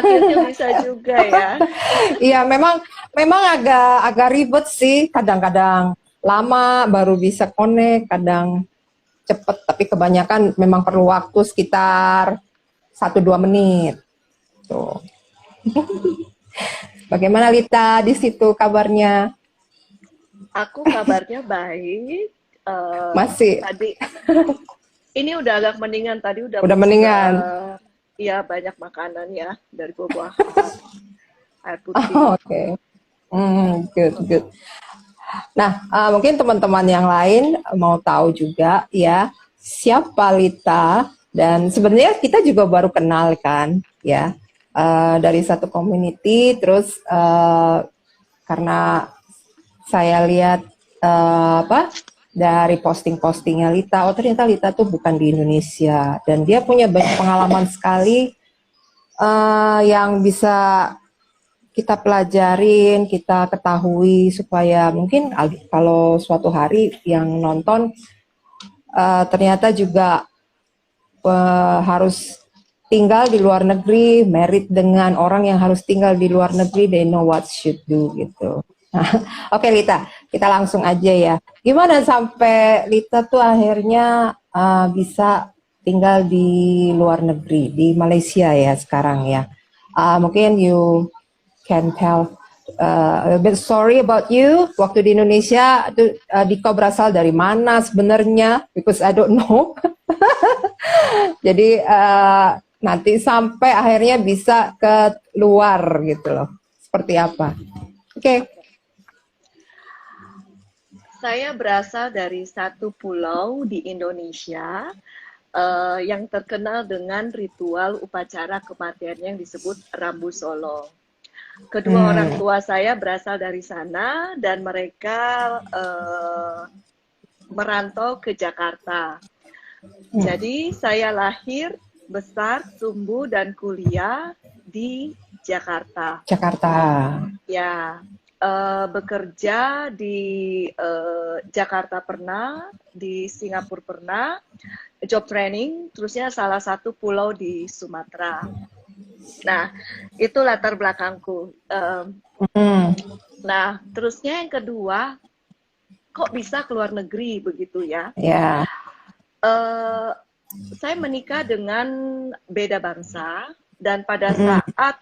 akhirnya bisa juga ya. Iya, memang agak ribet sih. Kadang-kadang lama baru bisa connect, kadang cepet. Tapi kebanyakan memang perlu waktu sekitar 1-2 menit. Tuh. Bagaimana Lita di situ kabarnya? Aku kabarnya baik. Masih Tadi ini udah agak mendingan, tadi udah udah mendingan. ya banyak makanan ya dari buah-buahan, air Oh, putih. oke. Good, good. Nah, mungkin teman-teman yang lain mau tahu juga ya, siapa Lita, dan sebenarnya kita juga baru kenal kan, ya. Dari satu community, terus karena saya lihat apa dari posting-postingnya Lita, oh ternyata Lita tuh bukan di Indonesia, dan dia punya banyak pengalaman sekali yang bisa kita pelajarin, kita ketahui supaya mungkin kalau suatu hari yang nonton ternyata juga harus tinggal di luar negeri, married dengan orang yang harus tinggal di luar negeri, they know what should do gitu. Oke Lita, kita langsung aja ya. Gimana sampai Lita tuh akhirnya bisa tinggal di luar negeri, di Malaysia ya sekarang ya. Mungkin you can tell a bit story about you waktu di Indonesia. Diko berasal dari mana sebenarnya? Because I don't know. Jadi nanti sampai akhirnya bisa ke luar gitu loh. Seperti apa? Oke. Okay. Saya berasal dari satu pulau di Indonesia yang terkenal dengan ritual upacara kematian yang disebut Rambu Solo. Kedua orang tua saya berasal dari sana dan mereka merantau ke Jakarta. Jadi saya lahir, besar, tumbuh dan kuliah di Jakarta. Jakarta. Ya, bekerja di Jakarta pernah, di Singapura pernah, job training, terusnya salah satu pulau di Sumatera. Nah, itu latar belakangku. Nah, terusnya yang kedua, kok bisa keluar negeri begitu ya? Ya. Saya menikah dengan beda bangsa dan pada saat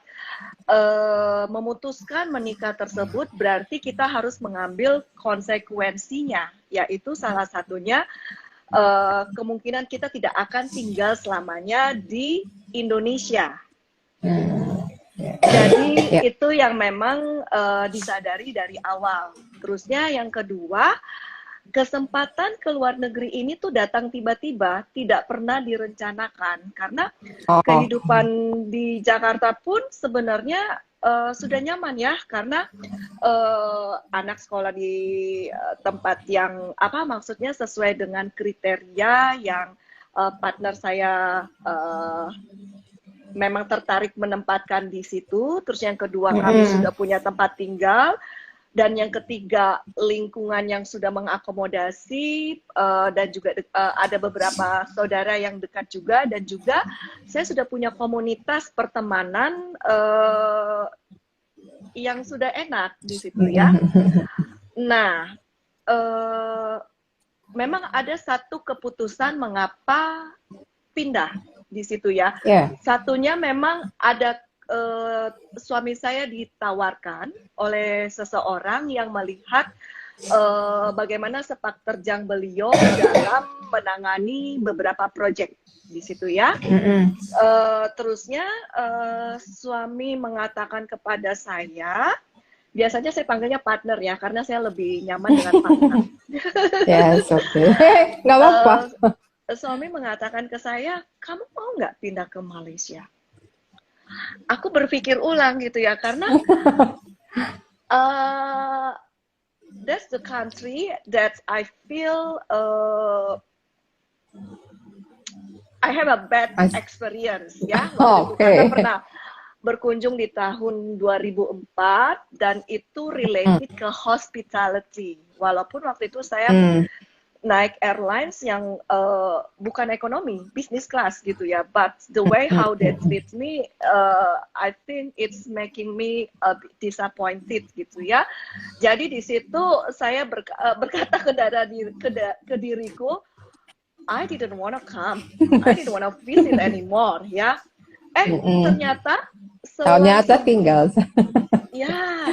memutuskan menikah tersebut berarti kita harus mengambil konsekuensinya, yaitu salah satunya kemungkinan kita tidak akan tinggal selamanya di Indonesia. Jadi itu yang memang disadari dari awal. Terusnya yang kedua, kesempatan ke luar negeri ini tuh datang tiba-tiba, tidak pernah direncanakan. Karena kehidupan di Jakarta pun sebenarnya sudah nyaman ya, karena anak sekolah di tempat yang maksudnya sesuai dengan kriteria yang partner saya memang tertarik menempatkan di situ. Terus yang kedua, kami sudah punya tempat tinggal. Dan yang ketiga, lingkungan yang sudah mengakomodasi, dan juga ada beberapa saudara yang dekat juga, dan juga saya sudah punya komunitas pertemanan yang sudah enak di situ ya. Nah, memang ada satu keputusan mengapa pindah di situ ya. Satunya memang ada suami saya ditawarkan oleh seseorang yang melihat bagaimana sepak terjang beliau dalam menangani beberapa proyek di situ ya. Terusnya suami mengatakan kepada saya, biasanya saya panggilnya partner ya, karena saya lebih nyaman dengan partner. Yes, oke. Nggak apa-apa. Suami mengatakan ke saya, kamu mau nggak pindah ke Malaysia? Aku berpikir ulang gitu ya, karena that's the country that I feel I have a bad experience ya. Karena pernah berkunjung di tahun 2004 dan itu related ke hospitality. Walaupun waktu itu saya naik airlines yang bukan ekonomi, business class gitu ya. But the way how they treat me, I think it's making me a bit disappointed gitu ya. Jadi di situ saya berkata ke diriku, I didn't wanna come, I didn't wanna visit anymore ya. Ternyata tinggal. Ya,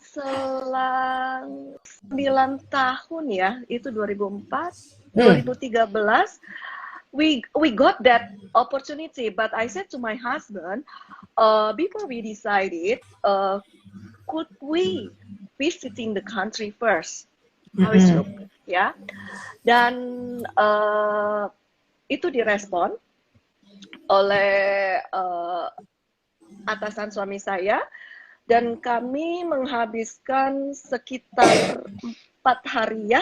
selang 9 tahun ya, itu 2004, 2013, we got that opportunity. But I said to my husband, before we decided, could we visiting the country first? How is look, ya? Dan itu direspon oleh atasan suami saya. Dan kami menghabiskan sekitar 4 hari ya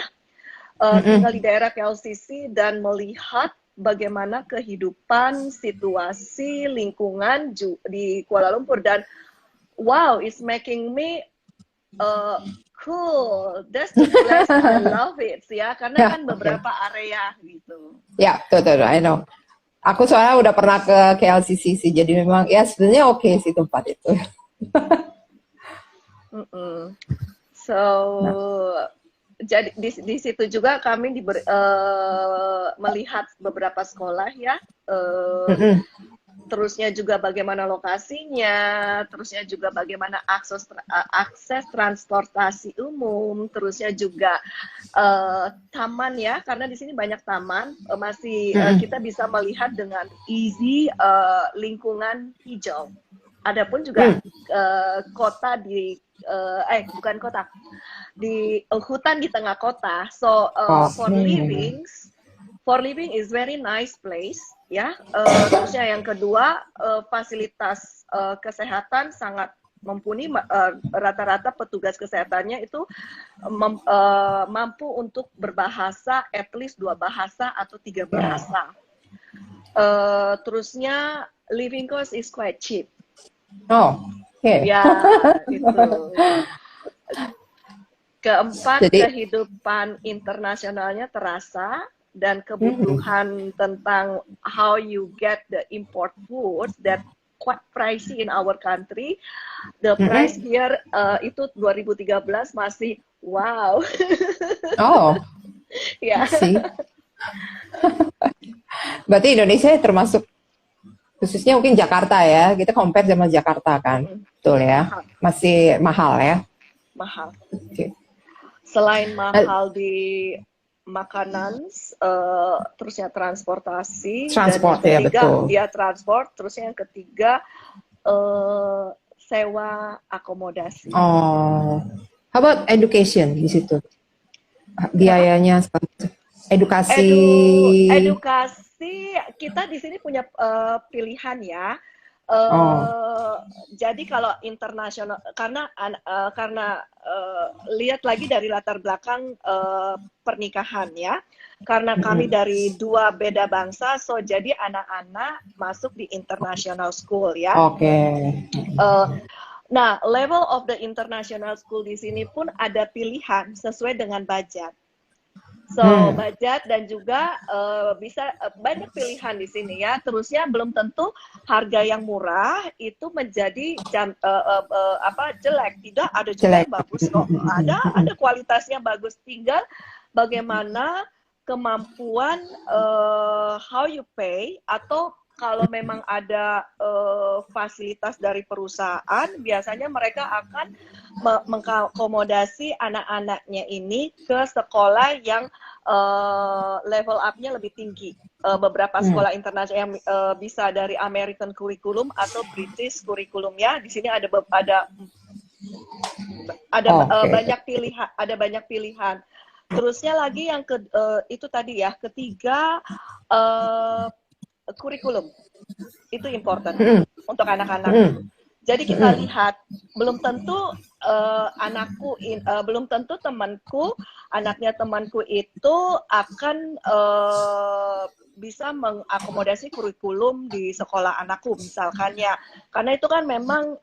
tinggal di daerah KLCC dan melihat bagaimana kehidupan, situasi, lingkungan di Kuala Lumpur. Dan wow, it's making me cool. That's the place I love it ya, karena kan beberapa area gitu. Ya, betul, I know. Aku soalnya udah pernah ke KLCC sih, jadi memang ya sebenarnya oke sih tempat itu. So jadi di situ juga kami melihat beberapa sekolah ya, terusnya juga bagaimana lokasinya, terusnya juga bagaimana akses transportasi umum, terusnya juga taman ya, karena di sini banyak taman, kita bisa melihat dengan easy lingkungan hijau. Adapun juga kota bukan kota, di hutan di tengah kota. So for living is very nice place ya. Terusnya yang kedua, fasilitas kesehatan sangat mumpuni. Rata-rata petugas kesehatannya itu mampu untuk berbahasa at least 2 bahasa atau 3 bahasa. Terusnya living cost is quite cheap. Ya, itu. Keempat, kehidupan internasionalnya terasa, dan kebutuhan tentang how you get the import food that quite pricey in our country. The price here itu 2013 masih wow. Ya. Berarti Indonesia termasuk, khususnya mungkin Jakarta ya, kita compare sama Jakarta kan, betul ya, masih mahal ya. Mahal. Selain mahal di makanan, terusnya transportasi, transport dan yang ketiga, ya betul. Transport, terusnya yang ketiga sewa akomodasi. How about education di situ? Biayanya edukasi. Edukasi kita di sini punya pilihan ya. Jadi kalau internasional, karena lihat lagi dari latar belakang pernikahan ya, karena kami dari 2 beda bangsa, so jadi anak-anak masuk di international school ya. Nah, level of the international school di sini pun ada pilihan sesuai dengan budget. So budget dan juga bisa banyak pilihan di sini ya. Terusnya belum tentu harga yang murah itu menjadi jelek. Tidak, ada juga yang bagus kok. Ada kualitasnya bagus. Tinggal bagaimana kemampuan how you pay, atau kalau memang ada fasilitas dari perusahaan, biasanya mereka akan mengakomodasi anak-anaknya ini ke sekolah yang level up-nya lebih tinggi. Beberapa sekolah internasional yang bisa dari American curriculum atau British curriculum ya. Di sini ada banyak pilihan. Terusnya lagi yang itu tadi ya, ketiga kurikulum itu important untuk anak-anak. Jadi kita lihat, belum tentu belum tentu temanku, anaknya temanku itu akan bisa mengakomodasi kurikulum di sekolah anakku misalkan ya. Karena itu kan memang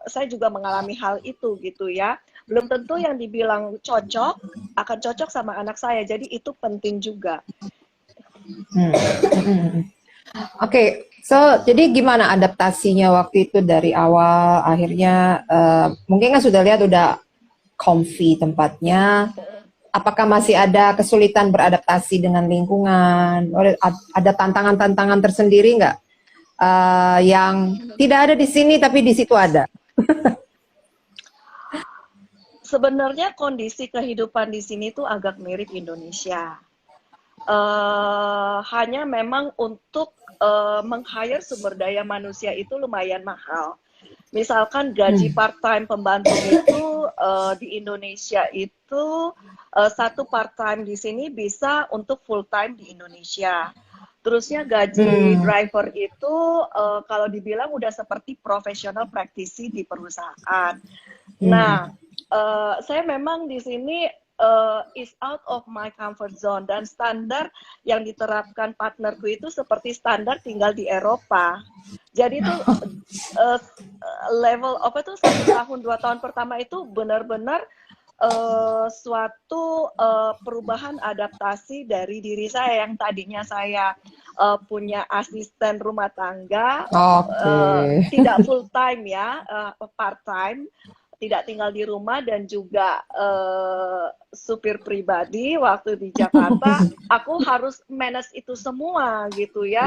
saya juga mengalami hal itu gitu ya. belum tentu yang dibilang cocok akan cocok sama anak saya. Jadi itu penting juga. Oke, so jadi gimana adaptasinya waktu itu dari awal akhirnya mungkin kan sudah lihat udah comfy tempatnya. Apakah masih ada kesulitan beradaptasi dengan lingkungan? Ada tantangan-tantangan tersendiri nggak yang tidak ada di sini tapi di situ ada? Sebenarnya kondisi kehidupan di sini tuh agak mirip Indonesia. Hanya memang untuk meng-hire sumber daya manusia itu lumayan mahal. Misalkan gaji part-time pembantu itu di Indonesia itu satu part-time di sini bisa untuk full-time di Indonesia. Terusnya gaji driver itu kalau dibilang udah seperti profesional praktisi di perusahaan. Nah, saya memang di sini is out of my comfort zone dan standar yang diterapkan partnerku itu seperti standar tinggal di Eropa. Jadi itu level apa tuh 1 tahun 2 tahun pertama itu benar-benar suatu perubahan adaptasi dari diri saya yang tadinya saya punya asisten rumah tangga, tidak full time ya, part time, tidak tinggal di rumah dan juga supir pribadi waktu di Jakarta, aku harus manage itu semua gitu ya,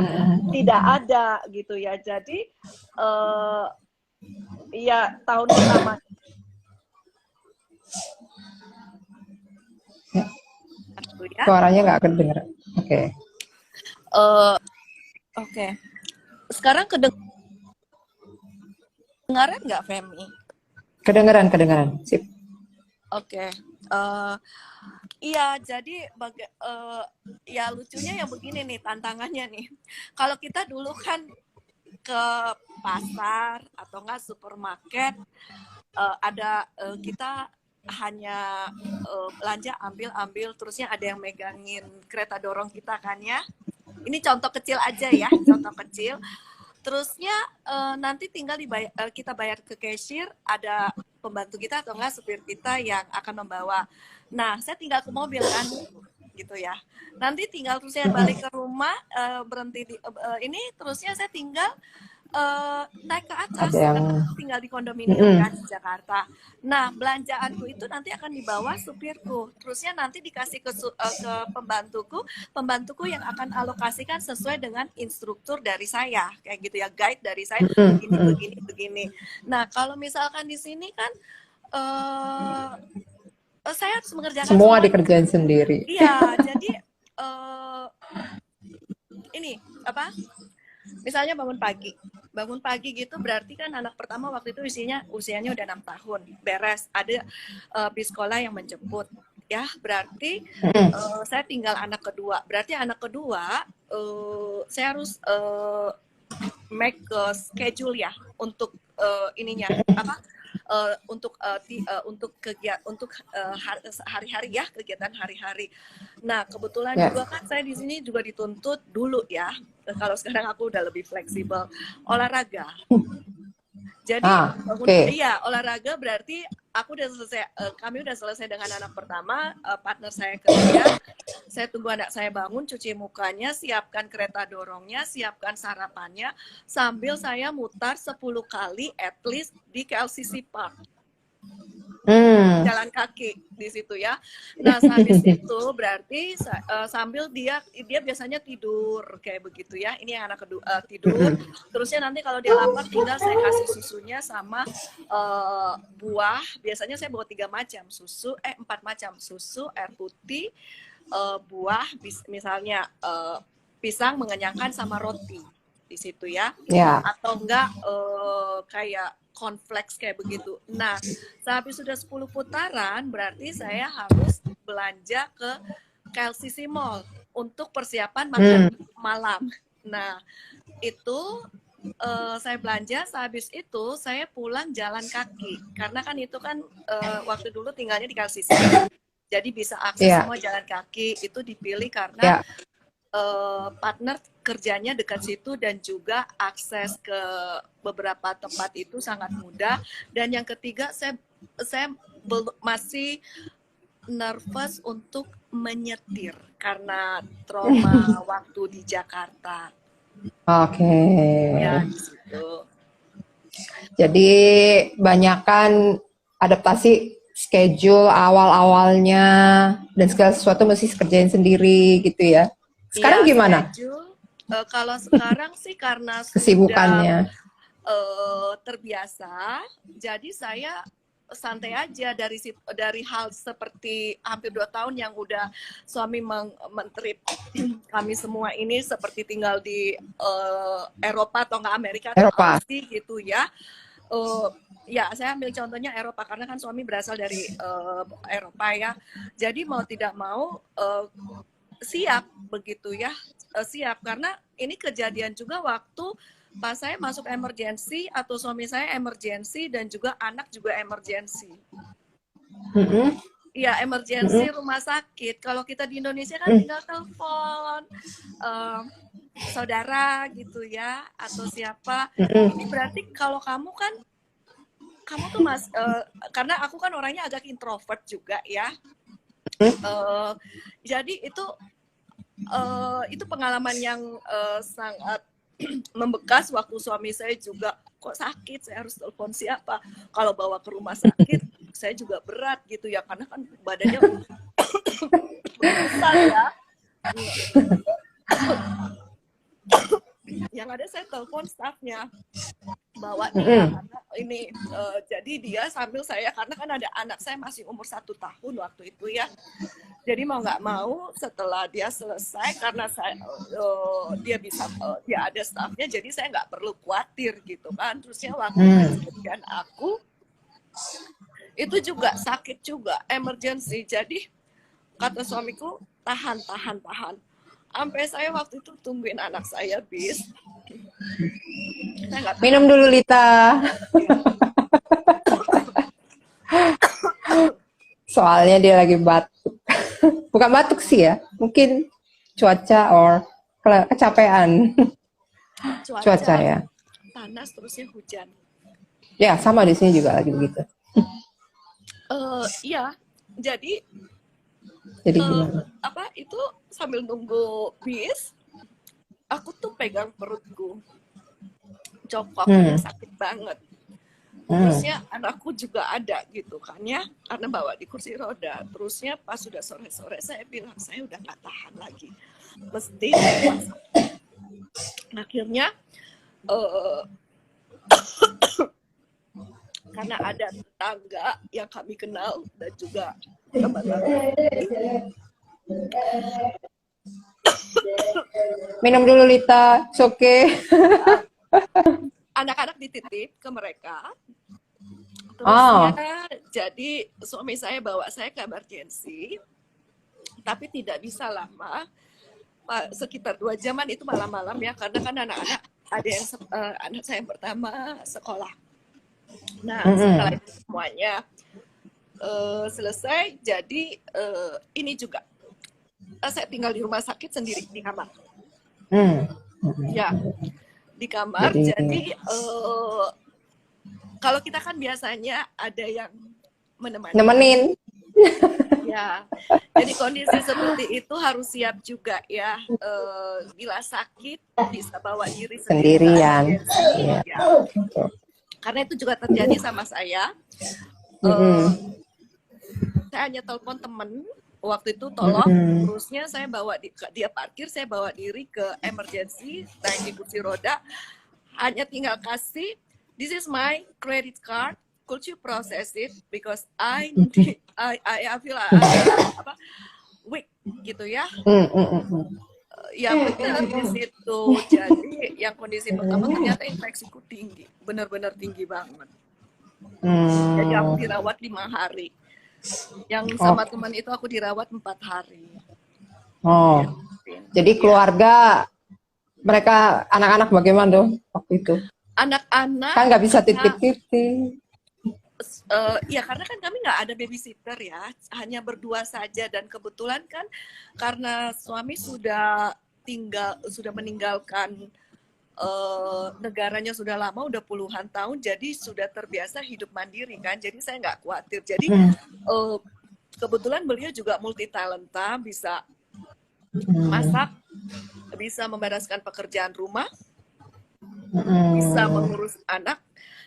tidak ada gitu ya. Jadi ya tahun pertama ya. Suaranya nggak kedengeran. Oke. Oke. Sekarang kedengaran nggak, Femi? Kedengeran. Sip. Oke. Iya, jadi ya lucunya yang begini nih tantangannya nih. Kalau kita dulu kan ke pasar atau enggak supermarket, kita hanya belanja ambil terusnya ada yang megangin kereta dorong kita kan ya. Ini contoh kecil aja ya, contoh kecil. Terusnya nanti tinggal kita bayar ke cashier, ada pembantu kita atau enggak supir kita yang akan membawa. Nah, saya tinggal ke mobil kan, gitu ya. Nanti tinggal terusnya balik ke rumah, berhenti di ini, terusnya saya tinggal naik ke atas, tinggal di kondominium kan di Jakarta. Nah, belanjaanku itu nanti akan dibawa supirku. Terusnya nanti dikasih ke pembantuku yang akan alokasikan sesuai dengan instruktur dari saya, kayak gitu ya, guide dari saya, begini. Nah, kalau misalkan di sini kan saya harus mengerjakan semua dikerjain sendiri. Iya, jadi ini apa? Misalnya bangun pagi gitu berarti kan anak pertama waktu itu usianya udah 6 tahun, beres, ada bis sekolah yang menjemput ya, berarti saya tinggal anak kedua, berarti anak kedua saya harus make schedule ya untuk ininya apa untuk hari-hari ya, kegiatan hari-hari. Nah, kebetulan juga kan saya di sini juga dituntut dulu ya. Kalau sekarang aku udah lebih fleksibel, olahraga. Jadi olahraga berarti aku udah selesai, kami udah selesai dengan anak pertama, partner saya kerja, saya tunggu anak saya bangun, cuci mukanya, siapkan kereta dorongnya, siapkan sarapannya, sambil saya mutar 10 kali at least di KLCC Park. Jalan kaki di situ ya. Nah, habis itu berarti sambil dia biasanya tidur kayak begitu ya. Ini yang anak kedua tidur. Terusnya nanti kalau dia lapar tinggal saya kasih susunya sama buah. Biasanya saya bawa 3 macam susu, 4 macam susu, air putih, buah, misalnya pisang mengenyangkan sama roti di situ ya. Atau enggak kayak cornflakes kayak begitu. Nah, sehabis sudah 10 putaran, berarti saya harus belanja ke KLCC Mall untuk persiapan makan malam. Nah, itu saya belanja, sehabis itu saya pulang jalan kaki. Karena kan itu kan waktu dulu tinggalnya di KLCC. Jadi bisa akses semua jalan kaki. Itu dipilih karena partner kerjanya dekat situ dan juga akses ke beberapa tempat itu sangat mudah. Dan yang ketiga, saya masih nervous untuk menyetir karena trauma waktu di Jakarta. Oke. Ya, di situ. Jadi banyakan adaptasi schedule awal-awalnya dan segala sesuatu mesti kerjain sendiri gitu ya. Sekarang ya, gimana? Kalau sekarang sih karena kesibukannya terbiasa, jadi saya santai aja dari hal seperti hampir 2 tahun yang udah suami mentrip kami semua ini seperti tinggal di Eropa atau nggak Amerika atau Aussie gitu ya. Ya, saya ambil contohnya Eropa karena kan suami berasal dari Eropa ya. Jadi mau tidak mau siap begitu ya, siap karena ini kejadian juga waktu pas saya masuk emergency atau suami saya emergency dan juga anak juga emergency. Iya, emergency rumah sakit. Kalau kita di Indonesia kan tinggal telepon saudara gitu ya atau siapa. Ini berarti kalau kamu tuh karena aku kan orangnya agak introvert juga ya. Jadi itu pengalaman yang sangat membekas waktu suami saya juga kok sakit, saya harus telepon siapa. Kalau bawa ke rumah sakit, saya juga berat gitu ya, karena kan badannya besar ya. Yang ada saya telepon stafnya, bawa dia karena ini jadi dia sambil saya, karena kan ada anak saya masih umur 1 tahun waktu itu ya. Jadi mau nggak mau setelah dia selesai karena dia bisa dia ada stafnya, jadi saya nggak perlu khawatir gitu kan. Terusnya waktu kejadian aku itu juga sakit juga emergency, jadi kata suamiku tahan. Sampai saya waktu itu tungguin anak saya bis. Minum dulu Lita. Soalnya dia lagi batuk. Bukan batuk sih ya, mungkin cuaca or kecapean. Cuaca ya. Panas terusnya hujan. Ya sama di sini juga lagi begitu. Iya, jadi gimana? Itu sambil nunggu bis, aku tuh pegang perutku, cokoknya sakit banget. Terusnya anakku juga ada gitu kan ya, karena bawa di kursi roda. Terusnya pas sudah sore-sore saya bilang saya udah nggak tahan lagi, mesti akhirnya karena ada tetangga yang kami kenal dan juga teman-teman. Minum dulu Lita, it's okay. Anak-anak dititip ke mereka. Terusnya jadi suami saya bawa saya ke emergency, tapi tidak bisa lama, sekitar 2 jaman itu malam-malam ya, karena kan anak-anak ada yang anak saya yang pertama sekolah. Nah setelah itu semuanya selesai, jadi ini juga saya tinggal di rumah sakit sendiri di kamar. Ya, di kamar. Jadi kalau kita kan biasanya ada yang nemenin. Ya, jadi kondisi seperti itu harus siap juga ya. Bila sakit bisa bawa diri sendirian. Ya. Karena itu juga terjadi sama saya. Saya hanya telepon temen waktu itu, tolong. Terusnya saya bawa dia parkir, saya bawa diri ke emergency, naik di kursi roda. Hanya tinggal kasih, this is my credit card, could you process it because I feel weak gitu ya. Yang benar di situ. Jadi yang kondisi pertama ternyata infeksiku tinggi, benar-benar tinggi banget. Jadi aku dirawat 5 hari. Yang sama teman itu aku dirawat 4 hari. Jadi keluarga mereka, anak-anak bagaimana dong waktu itu? Anak-anak kan nggak bisa titip-titip. Ya karena kan kami nggak ada babysitter ya, hanya berdua saja, dan kebetulan kan karena suami sudah meninggalkan negaranya sudah lama, udah puluhan tahun, jadi sudah terbiasa hidup mandiri kan, jadi saya nggak khawatir. Jadi kebetulan beliau juga multi talenta, bisa masak, bisa membereskan pekerjaan rumah, bisa mengurus anak,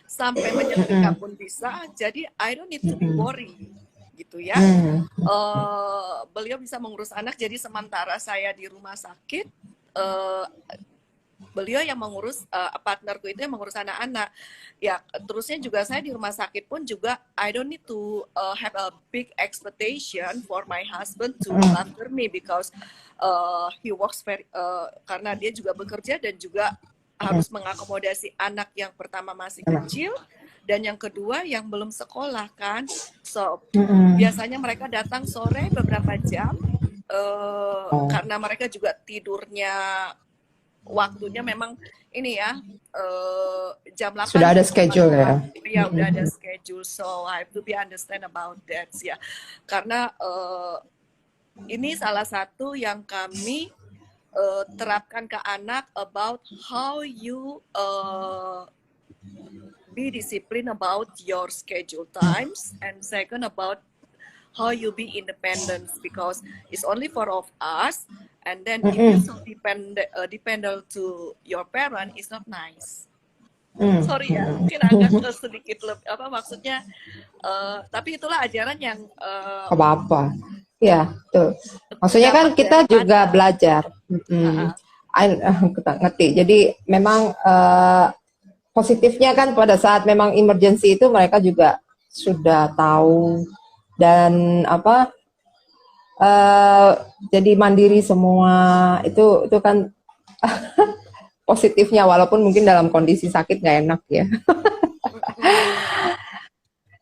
sampai menyetrika pun bisa. Jadi I don't need to be worried gitu ya. Beliau bisa mengurus anak, jadi sementara saya di rumah sakit, beliau yang mengurus, partnerku itu yang mengurus anak-anak. Ya, terusnya juga saya di rumah sakit pun juga I don't need to have a big expectation for my husband to look after me, because he works very, karena dia juga bekerja dan juga harus mengakomodasi anak yang pertama masih kecil dan yang kedua yang belum sekolah kan. So biasanya mereka datang sore beberapa jam, karena mereka juga tidurnya waktunya memang ini ya, jam 8 sudah ada schedule ya. Ya udah ada schedule, so I have to be understand about that ya. Karena ini salah satu yang kami terapkan ke anak, about how you be disciplined about your schedule times, and second about how you be independent, because it's only for of us, and then if you so dependent to your parent, it's not nice. Sorry ya, mungkin agak sedikit lebih apa maksudnya, tapi itulah ajaran yang apa-apa ya tuh. Maksudnya kan kita juga belajar. Kita ngerti. Jadi memang positifnya kan pada saat memang emergency itu mereka juga sudah tahu dan apa, jadi mandiri semua itu kan positifnya, walaupun mungkin dalam kondisi sakit nggak enak ya.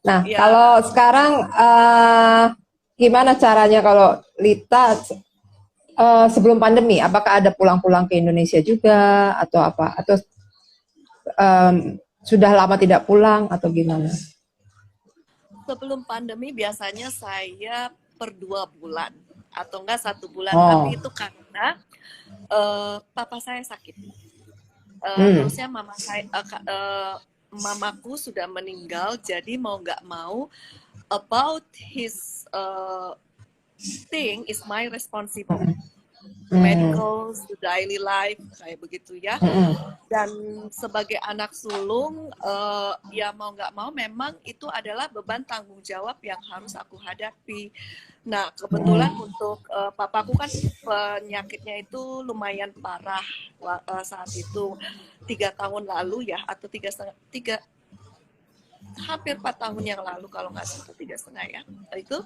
Nah kalau sekarang gimana caranya kalau Lita sebelum pandemi, apakah ada pulang-pulang ke Indonesia juga atau apa, atau sudah lama tidak pulang atau gimana? Sebelum pandemi biasanya saya per 2 bulan atau enggak 1 bulan, tapi itu karena papa saya sakit. Terusnya mamaku sudah meninggal, jadi mau nggak mau about his thing is my responsible. Medical, daily life, kayak begitu ya. Dan sebagai anak sulung, ya mau nggak mau memang itu adalah beban tanggung jawab yang harus aku hadapi. Nah kebetulan untuk papaku kan penyakitnya itu lumayan parah saat itu, 3 tahun lalu ya, atau hampir 4 tahun yang lalu kalau nggak salah, 3,5 ya, itu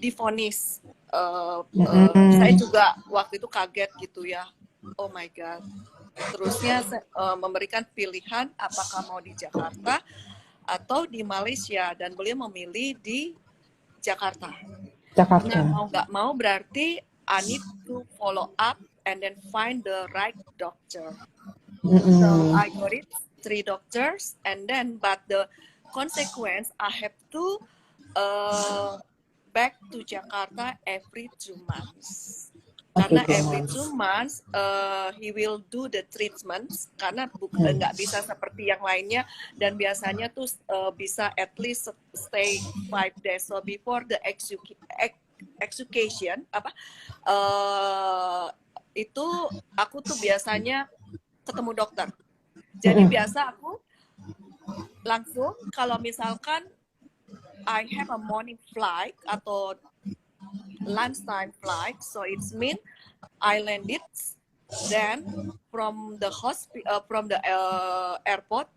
divonis. Saya juga waktu itu kaget gitu ya, oh my god. Terusnya memberikan pilihan apakah mau di Jakarta atau di Malaysia, dan beliau memilih di Jakarta. Nah mau nggak mau berarti I need to follow up and then find the right doctor. So I got it 3 doctors, and then but the consequence I have to back to Jakarta every 2 months. Karena every 2 months he will do the treatments, karena nggak bisa seperti yang lainnya, dan biasanya tuh bisa at least stay 5 days. So before the execution itu aku tuh biasanya ketemu dokter. Jadi biasa aku langsung kalau misalkan I have a morning flight atau lunchtime flight, so it's mean I landed, then from the airport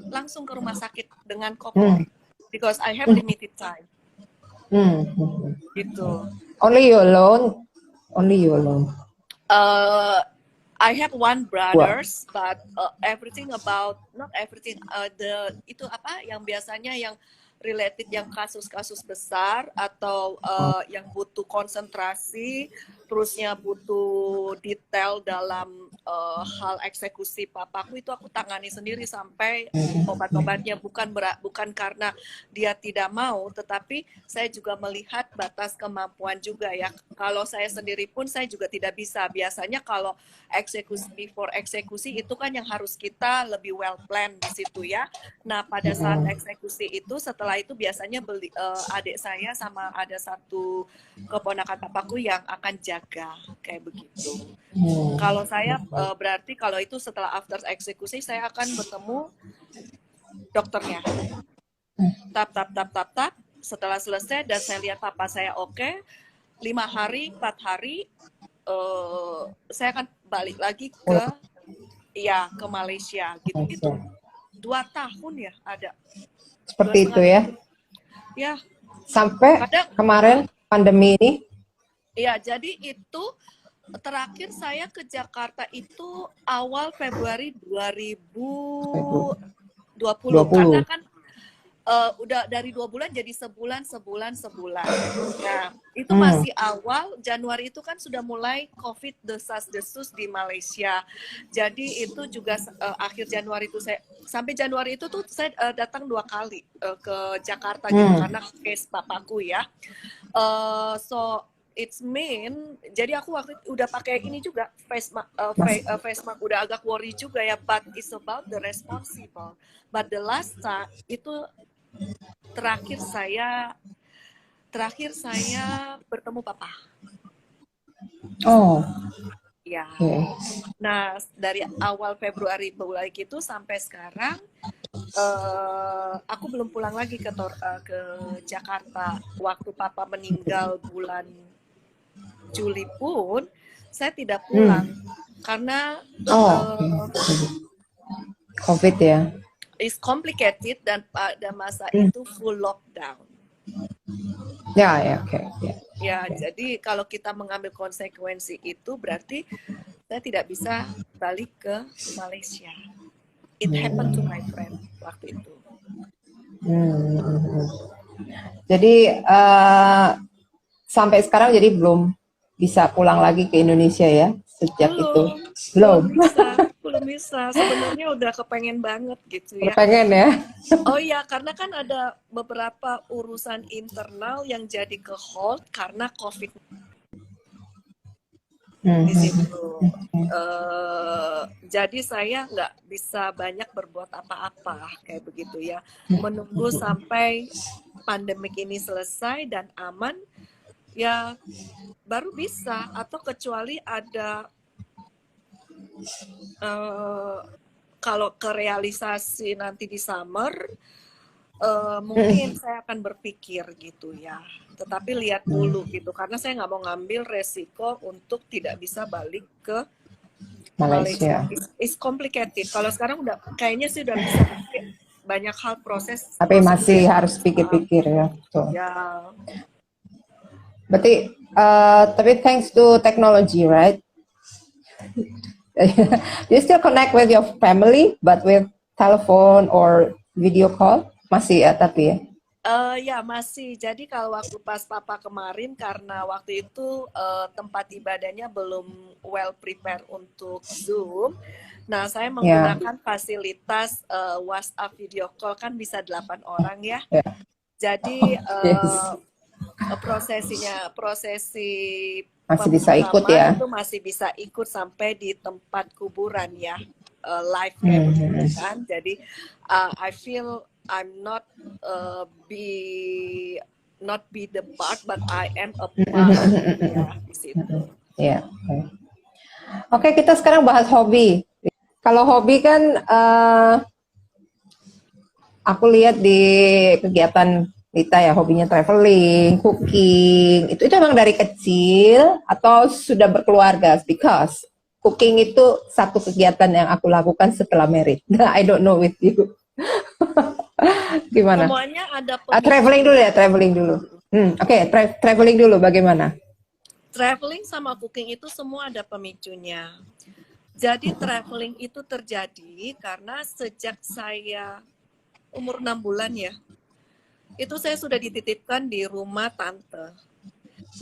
langsung ke rumah sakit dengan kopi, because I have limited time. Gitu. Only you alone? I have 1 brothers, but everything about, not everything, itu apa yang biasanya yang related, yang kasus-kasus besar atau yang butuh konsentrasi, terusnya butuh detail dalam hal eksekusi papaku, itu aku tangani sendiri sampai obat-obatnya. Bukan karena dia tidak mau, tetapi saya juga melihat batas kemampuan juga ya. Kalau saya sendiri pun saya juga tidak bisa. Biasanya kalau before eksekusi itu kan yang harus kita lebih well plan di situ ya. Nah pada saat eksekusi itu, setelah itu biasanya adik saya sama ada satu keponakan papaku yang akan jaga kayak begitu. Kalau saya berarti kalau itu setelah after eksekusi saya akan bertemu dokternya. Tap. Setelah selesai dan saya lihat papa saya oke, 5 hari, 4 hari saya akan balik lagi ke Malaysia gitu. Itu 2 tahun ya ada. Seperti itu ya. Ya. Sampai kemarin pandemi ini. Ya, jadi itu terakhir saya ke Jakarta itu awal Februari 2020. Karena kan udah dari 2 bulan jadi sebulan. Nah, itu masih awal. Januari itu kan sudah mulai COVID desas-desus di Malaysia. Jadi itu juga akhir Januari itu sampai Januari itu tuh saya datang 2 kali ke Jakarta gitu karena case papaku ya. So it's mean, jadi aku waktu itu udah pakai ini juga face mask udah agak worry juga ya, but it's about the responsible. But the last time itu terakhir saya bertemu papa. Oh. Ya. Nah, dari awal Februari mulai gitu sampai sekarang aku belum pulang lagi ke Jakarta. Waktu papa meninggal bulan Juli pun saya tidak pulang karena COVID ya. It's complicated dan pada masa itu full lockdown. Ya, oke. Ya, jadi kalau kita mengambil konsekuensi itu berarti saya tidak bisa balik ke Malaysia. It happened to my friend waktu itu. Jadi sampai sekarang jadi belum bisa pulang lagi ke Indonesia ya sejak itu. Belum bisa. Sebenarnya udah kepengen banget gitu ya. Kepengen ya. Oh iya, karena kan ada beberapa urusan internal yang jadi ke hold karena COVID di situ. Jadi saya nggak bisa banyak berbuat apa-apa kayak begitu ya. Menunggu sampai pandemik ini selesai dan aman. Ya baru bisa, atau kecuali ada kalau kerealisasi nanti di summer mungkin saya akan berpikir gitu ya, tetapi lihat dulu gitu karena saya nggak mau ngambil resiko untuk tidak bisa balik ke Malaysia. It's complicated. Kalau sekarang udah kayaknya sih udah bisa banyak hal proses. Tapi masih harus pikir-pikir ya. Betul. Ya. Berarti, tapi thanks to technology, right? You still connect with your family, but with telephone or video call masih ya, tapi ya? Ya masih. Jadi kalau waktu pas papa kemarin karena waktu itu tempat ibadahnya belum well prepare untuk Zoom. Nah saya menggunakan fasilitas WhatsApp video call, kan bisa 8 orang ya. Jadi prosesi masih bisa ikut ya, itu masih bisa ikut sampai di tempat kuburan ya, live kayak begitu kan. Jadi I feel I'm not be the part, but I am a part ya di situ. Ya. Oke, kita sekarang bahas hobi. Kalau hobi kan aku lihat di kegiatan Lita ya, hobinya traveling, cooking. Itu emang dari kecil atau sudah berkeluarga? Because cooking itu satu kegiatan yang aku lakukan setelah married. I don't know with you. Gimana? Semuanya ada traveling dulu ya, traveling dulu. Oke, traveling dulu bagaimana? Traveling sama cooking itu semua ada pemicunya. Jadi traveling itu terjadi karena sejak saya umur 6 bulan ya, itu saya sudah dititipkan di rumah tante.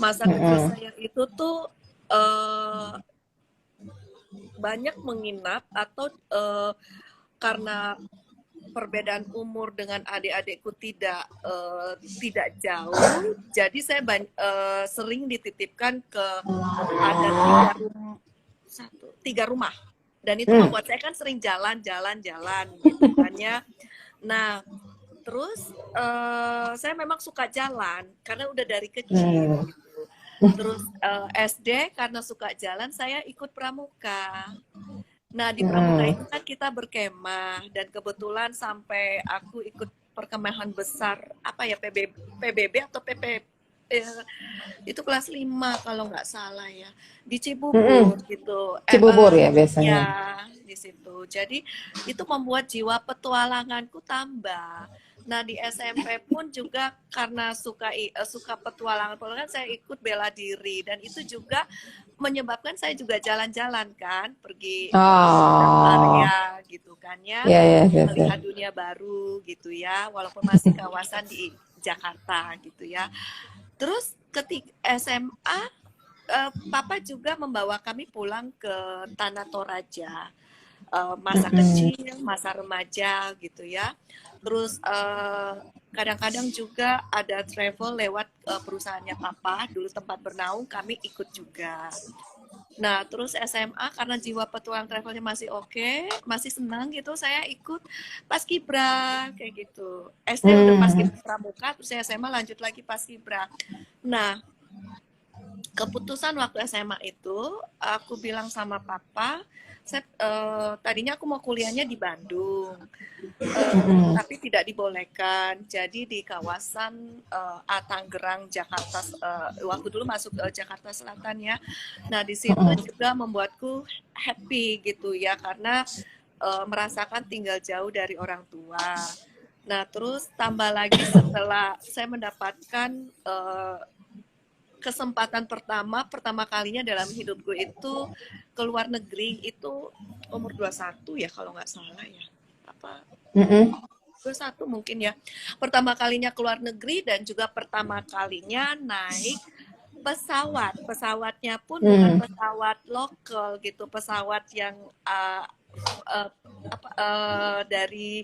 Masa kecil saya itu tuh uh, banyak menginap atau karena perbedaan umur dengan adik-adikku tidak jauh, jadi saya sering dititipkan ke ada 3 rumah, dan itu membuat saya kan sering jalan-jalan gitu kan ya. Nah, terus saya memang suka jalan karena udah dari kecil gitu. Terus SD karena suka jalan saya ikut pramuka. Nah, di pramuka itu kan kita berkemah, dan kebetulan sampai aku ikut perkemahan besar apa ya, PBB atau PP itu kelas 5 kalau nggak salah ya, di Cibubur gitu. Cibubur ya biasanya. Ya, di situ. Jadi itu membuat jiwa petualanganku tambah. Nah, di SMP pun juga karena suka petualangan, saya ikut bela diri, dan itu juga menyebabkan saya juga jalan-jalan kan, pergi area gitu kan ya, melihat dunia baru gitu ya, walaupun masih kawasan di Jakarta gitu ya. Terus ketika SMA, Papa juga membawa kami pulang ke Tanah Toraja, masa kecil, masa remaja gitu ya. Terus kadang-kadang juga ada travel lewat perusahaannya Papa, dulu tempat bernaung, kami ikut juga. Nah, terus SMA karena jiwa petualang travelnya masih oke, masih senang gitu, saya ikut Paskibra kayak gitu. SD udah Paskibra pramuka, terus SMA lanjut lagi Paskibra. Nah, keputusan waktu SMA itu aku bilang sama Papa, tadinya aku mau kuliahnya di Bandung, tapi tidak dibolehkan. Jadi di kawasan Tangerang, Jakarta, waktu dulu masuk Jakarta Selatan ya. Nah, di situ juga membuatku happy gitu ya, karena merasakan tinggal jauh dari orang tua. Nah, terus tambah lagi setelah saya mendapatkan kesempatan pertama kalinya dalam hidupku itu ke luar negeri, itu umur 21 ya kalau nggak salah ya, apa 21 mungkin ya, pertama kalinya ke luar negeri, dan juga pertama kalinya naik pesawatnya pun bukan pesawat lokal gitu, pesawat yang dari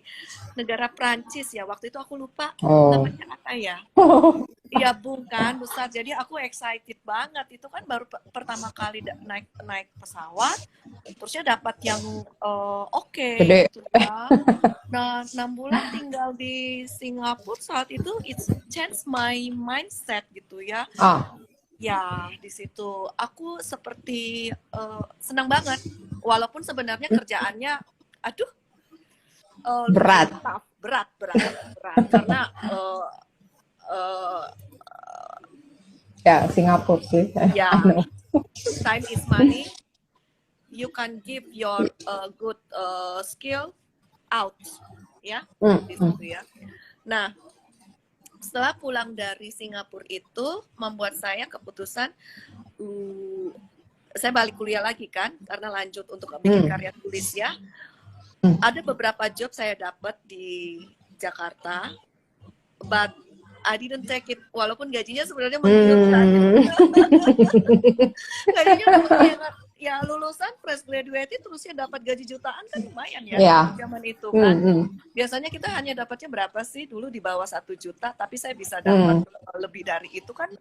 negara Prancis ya, waktu itu aku lupa namanya apa ya. Iya, Bung kan, besar. Jadi aku excited banget. Itu kan baru pertama kali naik pesawat, terusnya dapat yang oke gitu ya. Nah, 6 bulan tinggal di Singapura saat itu, it's changed my mindset gitu ya. Ya, di situ aku seperti senang banget. Walaupun sebenarnya kerjaannya, aduh, berat karena ya Singapura sih. Ya, time is money. You can give your good skill out, ya, gitu ya. Nah, setelah pulang dari Singapura itu membuat saya keputusan, saya balik kuliah lagi kan, karena lanjut untuk bikin karya tulis ya. Ada beberapa job saya dapat di Jakarta, but I didn't take it, walaupun gajinya sebenarnya menggiurkan. Gajinya ya lulusan fresh graduate terusnya dapat gaji jutaan kan lumayan ya zaman itu kan. Biasanya kita hanya dapatnya berapa sih dulu, di bawah 1 juta, tapi saya bisa dapat lebih dari itu kan,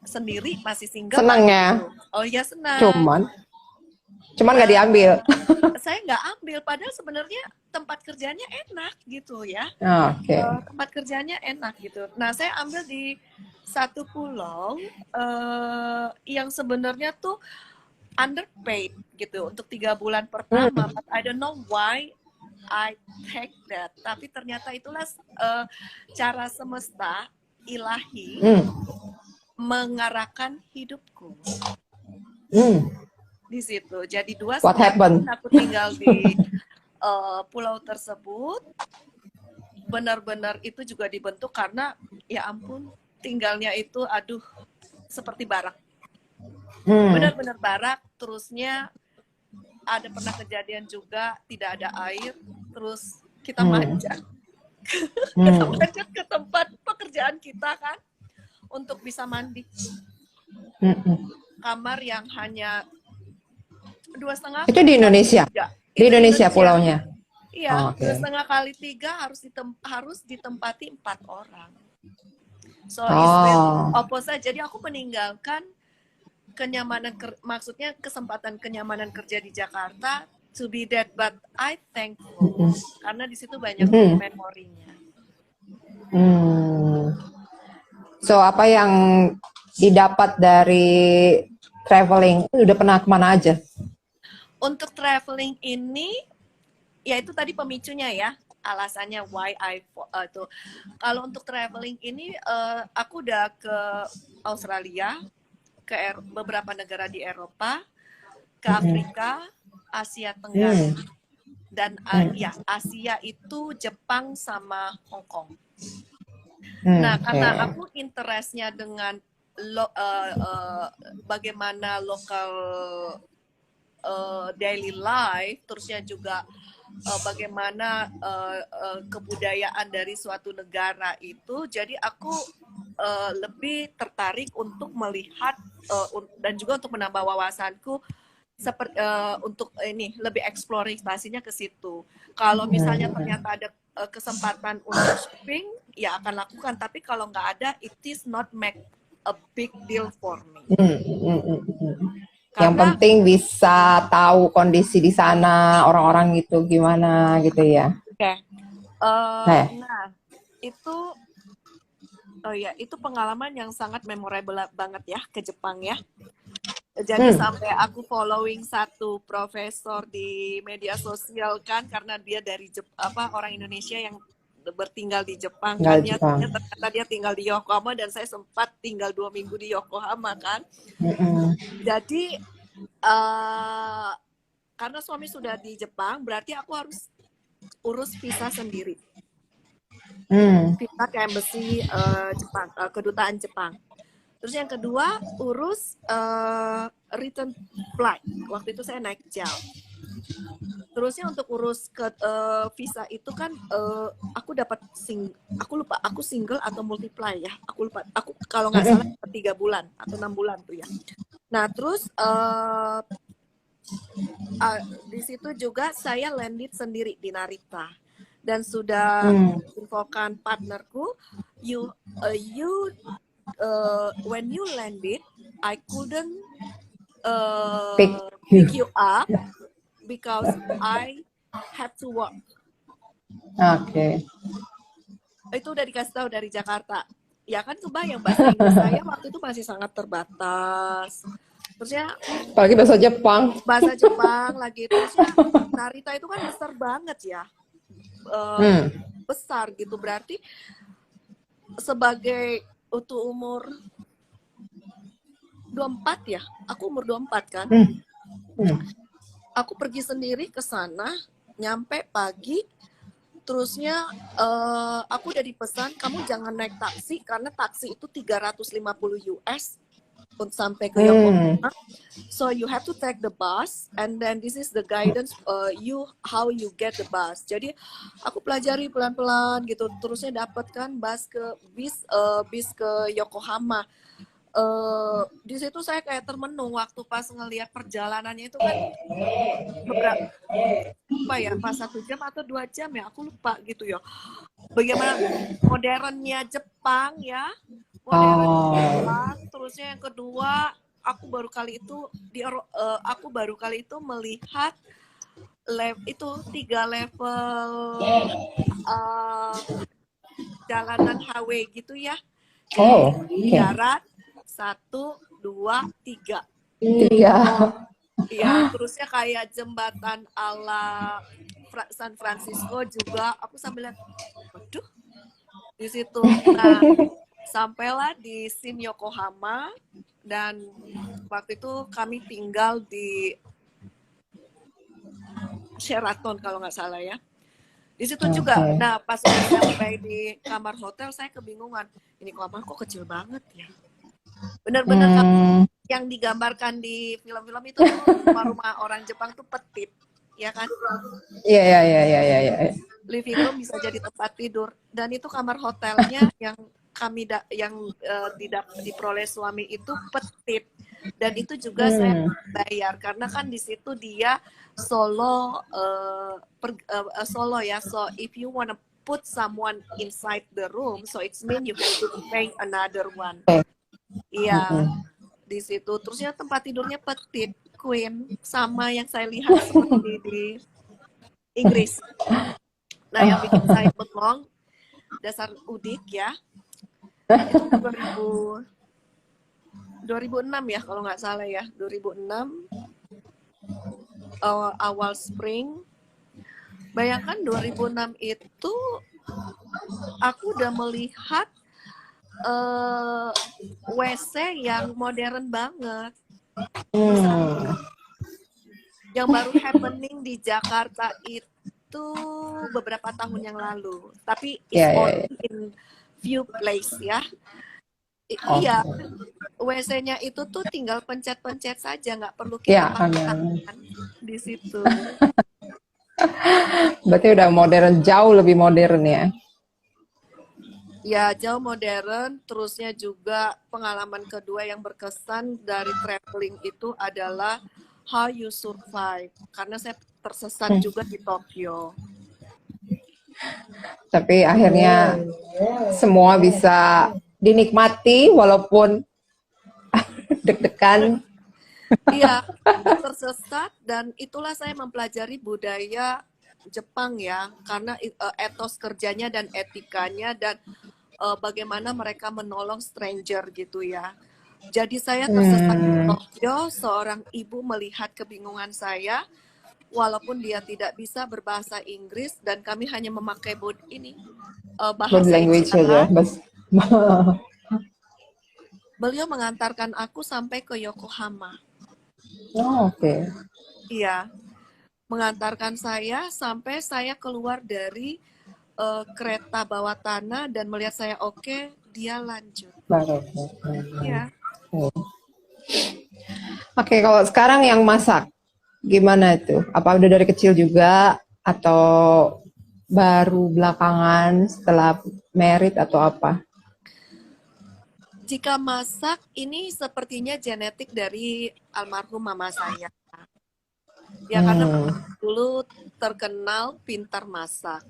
sendiri masih single. Senang ya? Oh iya, senang. Cuman nggak diambil. Saya nggak ambil, padahal sebenarnya tempat kerjanya enak gitu ya. Tempat kerjanya enak gitu. Nah, saya ambil di satu pulau yang sebenarnya tuh underpaid gitu untuk 3 bulan pertama. But I don't know why I take that. Tapi ternyata itulah cara semesta ilahi mengarahkan hidupku. Di situ. Jadi 2 tahun aku tinggal di pulau tersebut. Benar-benar itu juga dibentuk karena ya ampun, tinggalnya itu aduh seperti barak. Benar-benar barak. Terusnya ada pernah kejadian juga tidak ada air, terus kita manjat. Kita manjat ke tempat pekerjaan kita kan untuk bisa mandi. kamar yang hanya 2,5. Itu di Indonesia? Di Indonesia pulaunya? Iya, 2,5 kali 3 harus ditempati 4 orang. So, opposite. Jadi aku meninggalkan maksudnya kesempatan kenyamanan kerja di Jakarta to be that, but I thankful karena di situ banyak memorinya. So, apa yang didapat dari traveling? Udah pernah kemana aja? Untuk traveling ini, ya itu tadi pemicunya ya, alasannya why tuh. Kalau untuk traveling ini, aku udah ke Australia, ke beberapa negara di Eropa, ke Afrika, Asia Tenggara, dan ya Asia itu Jepang sama Hong Kong. Nah, karena aku interestnya dengan bagaimana lokal daily life, terusnya juga bagaimana kebudayaan dari suatu negara itu, jadi aku lebih tertarik untuk melihat dan juga untuk menambah wawasanku untuk ini lebih eksplorasinya ke situ. Kalau misalnya ternyata ada kesempatan untuk shopping, ya akan lakukan. Tapi kalau nggak ada, it is not make a big deal for me. Yang penting bisa tahu kondisi di sana, orang-orang gitu gimana gitu ya. Oke. Nah, itu pengalaman yang sangat memorable banget ya ke Jepang ya. Jadi sampai aku following satu profesor di media sosial kan, karena dia dari orang Indonesia yang bertinggal di Jepang kan, ternyata dia tinggal di Yokohama dan saya sempat tinggal 2 minggu di Yokohama kan. Jadi karena suami sudah di Jepang, berarti aku harus urus visa sendiri. Visa ke embassy Jepang, kedutaan Jepang. Terus yang kedua, urus return flight. Waktu itu saya naik JAL. Terusnya untuk urus ke visa itu kan aku dapat aku single atau multiply ya. Aku lupa. Aku kalau nggak salah 3 bulan atau 6 bulan tuh ya. Nah, terus di situ juga saya landed sendiri di Narita. Dan sudah infokan partnerku, when you landed, I couldn't pick you up because I have to work. Oke. Itu udah dikasih tahu dari Jakarta. Ya kan kebayang bahasa Inggris saya waktu itu masih sangat terbatas. Terusnya apalagi bahasa Jepang. Bahasa Jepang lagi. Terusnya Narita itu kan besar banget ya. Besar gitu, berarti sebagai umur 24 ya, aku umur 24 kan, aku pergi sendiri ke sana, nyampe pagi, terusnya aku udah dipesan kamu jangan naik taksi karena taksi itu 350 US untuk sampai ke Yokohama. So you have to take the bus and then this is the guidance how you get the bus. Jadi aku pelajari pelan-pelan gitu, terusnya dapat kan bis ke Yokohama. Di situ saya kayak termenung waktu pas ngelihat perjalanannya itu kan pas 1 jam atau 2 jam ya, aku lupa gitu ya. Bagaimana modernnya Jepang ya. Terusnya yang kedua, aku baru kali itu melihat itu 3 level jalanan highway gitu ya. Darat 1, 2, 3. Iya, terusnya kayak jembatan ala San Francisco juga. Aku sambil lihat, waduh, di situ. Nah, sampailah di Shin Yokohama dan waktu itu kami tinggal di Sheraton kalau nggak salah ya. Di situ juga. Nah, pas sampai di kamar hotel saya kebingungan. Ini kamar kok kecil banget ya. Benar-benar yang digambarkan di film-film itu rumah-rumah orang Jepang tuh petit, ya kan? Iya. Living room bisa jadi tempat tidur dan itu kamar hotelnya yang diperoleh suami itu petit. Dan itu juga saya bayar karena kan di situ dia solo solo ya. So if you wanna put someone inside the room, so it's mean you have to pay another one. Iya, di situ. Terusnya tempat tidurnya petite, queen, sama yang saya lihat seperti di Inggris. Nah, yang bikin saya bengong, dasar udik ya, itu 2006 ya kalau nggak salah ya, 2006 awal spring. Bayangkan 2006 itu aku udah melihat WC yang modern banget. Yang baru happening di Jakarta itu beberapa tahun yang lalu. Tapi it's only in few place ya. Iya, WC-nya itu tuh tinggal pencet-pencet saja, nggak perlu kita pakai tangan di situ. Berarti udah modern, jauh lebih modern ya? Ya, jauh modern. Terusnya juga pengalaman kedua yang berkesan dari traveling itu adalah how you survive. Karena saya tersesat juga di Tokyo. Tapi akhirnya semua bisa dinikmati walaupun deg-degan. Iya, tersesat, dan itulah saya mempelajari budaya Jepang ya, karena etos kerjanya dan etikanya dan bagaimana mereka menolong stranger gitu ya. Jadi saya tersesat di Tokyo, seorang ibu melihat kebingungan saya, walaupun dia tidak bisa berbahasa Inggris dan kami hanya memakai bahasa language aja. Beliau mengantarkan aku sampai ke Yokohama. Oh, oke. Iya, mengantarkan saya sampai saya keluar dari kereta bawah tanah dan melihat saya oke, dia lanjut. Iya. Oke, kalau sekarang yang masak, gimana itu? Apa udah dari kecil juga atau baru belakangan setelah married atau apa? Jika masak, ini sepertinya genetik dari almarhum mama saya. Ya, karena dulu terkenal pintar masak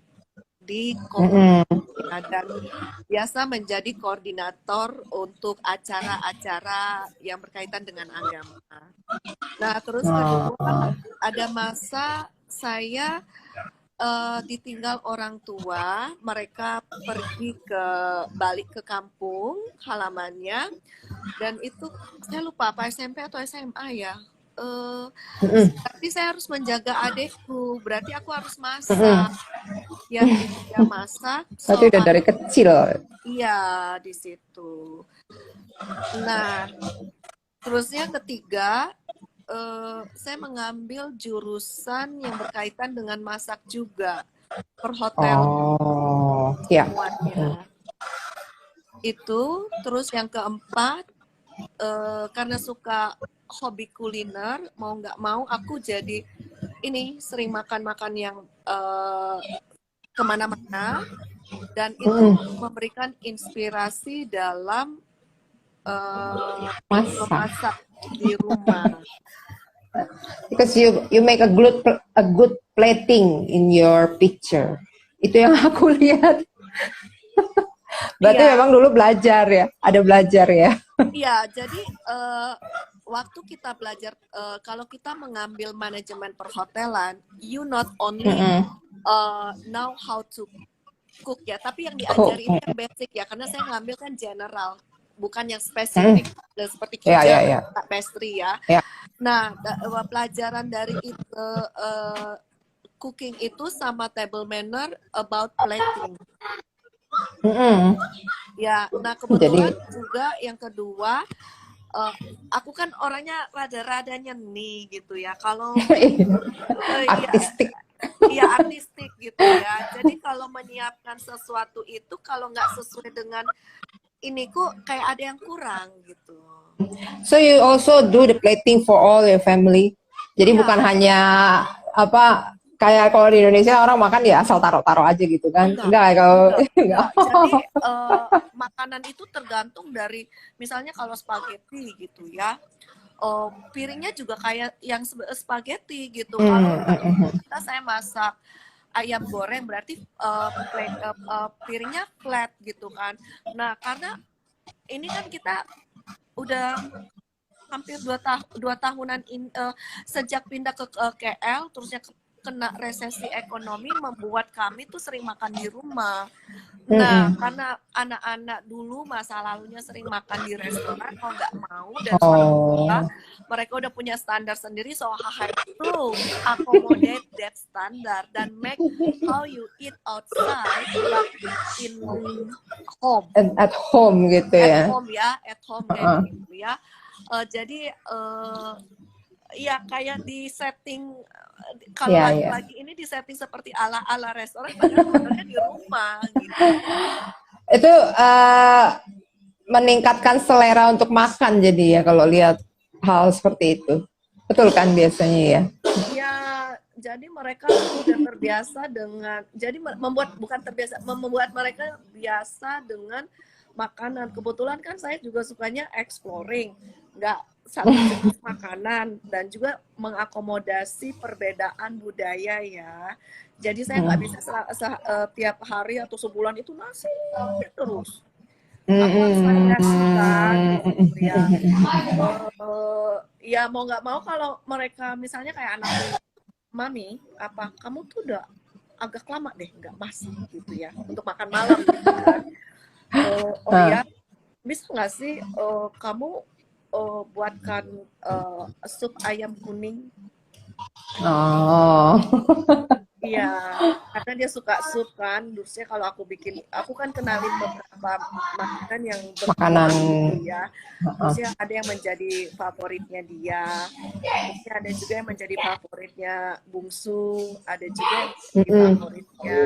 di komunitas dan biasa menjadi koordinator untuk acara-acara yang berkaitan dengan agama. Nah, terus kedua, ada masa saya ditinggal orang tua, mereka pergi balik ke kampung halamannya, dan itu saya lupa apa SMP atau SMA ya. Tapi saya harus menjaga adekku, berarti aku harus masak. Ya, dia masak. Berarti udah dari kecil. Iya, di situ. Nah, terusnya ketiga, saya mengambil jurusan yang berkaitan dengan masak juga, perhotelan. Ya. Itu, terus yang keempat, karena suka hobi kuliner, mau nggak mau aku jadi sering makan-makan yang kemana-mana, dan itu memberikan inspirasi dalam masak di rumah. Because you make a good plating in your picture. Itu yang aku lihat. Berarti memang dulu belajar ya, ada belajar ya. Iya, jadi waktu kita belajar, kalau kita mengambil manajemen perhotelan, you not only know how to cook ya, tapi yang diajari ini yang basic ya, karena saya ngambil kan general, bukan yang spesifik seperti kitchen, pastry ya. Nah, pelajaran dari itu cooking itu sama table manner about plating. Ya, nah kebetulan juga yang kedua, aku kan orangnya rada-rada nyeni gitu ya. Kalau artistik. Iya, artistik gitu ya. Jadi kalau menyiapkan sesuatu itu kalau nggak sesuai dengan ini kok kayak ada yang kurang gitu. So you also do the plating for all your family. Jadi bukan hanya kayak kalau di Indonesia orang makan ya asal taruh-taruh aja gitu kan. Enggak. Jadi makanan itu tergantung dari, misalnya kalau spaghetti gitu ya, piringnya juga kayak yang spaghetti gitu. Kalau kita saya masak ayam goreng berarti piringnya flat gitu kan. Nah karena ini kan kita udah hampir 2 tahunan sejak pindah ke KL, terusnya kena resesi ekonomi, membuat kami tuh sering makan di rumah. Nah, karena anak-anak dulu masa lalunya sering makan di restoran, mau nggak mau, dan mereka udah punya standar sendiri, so I have to accommodate that standard dan make how you eat outside but in home. At home gitu ya. At home gitu ya. Jadi ya kayak di setting kalau lagi ini di setting seperti ala restoran, padahal sebenarnya di rumah gitu. Itu meningkatkan selera untuk makan jadi ya kalau lihat hal seperti itu, betul kan biasanya ya? Ya, jadi mereka sudah terbiasa dengan, jadi membuat mereka biasa dengan makanan. Kebetulan kan saya juga sukanya exploring, nggak satu jenis makanan, dan juga mengakomodasi perbedaan budaya ya. Jadi saya nggak bisa tiap hari atau sebulan itu nasi terus. Aku harus variasikan gitu ya. Ya mau nggak mau kalau mereka misalnya kayak anak mami, apa kamu tuh udah agak lama deh nggak masak gitu ya untuk makan malam gitu kan. Ya bisa nggak sih kamu buatkan sup ayam kuning? Iya, karena dia suka sup kan. Terusnya kalau aku kan kenalin beberapa makanan yang makanan ya. Terusnya ada yang menjadi favoritnya dia. Terusnya ada juga yang menjadi favoritnya bungsu. Ada juga yang menjadi favoritnya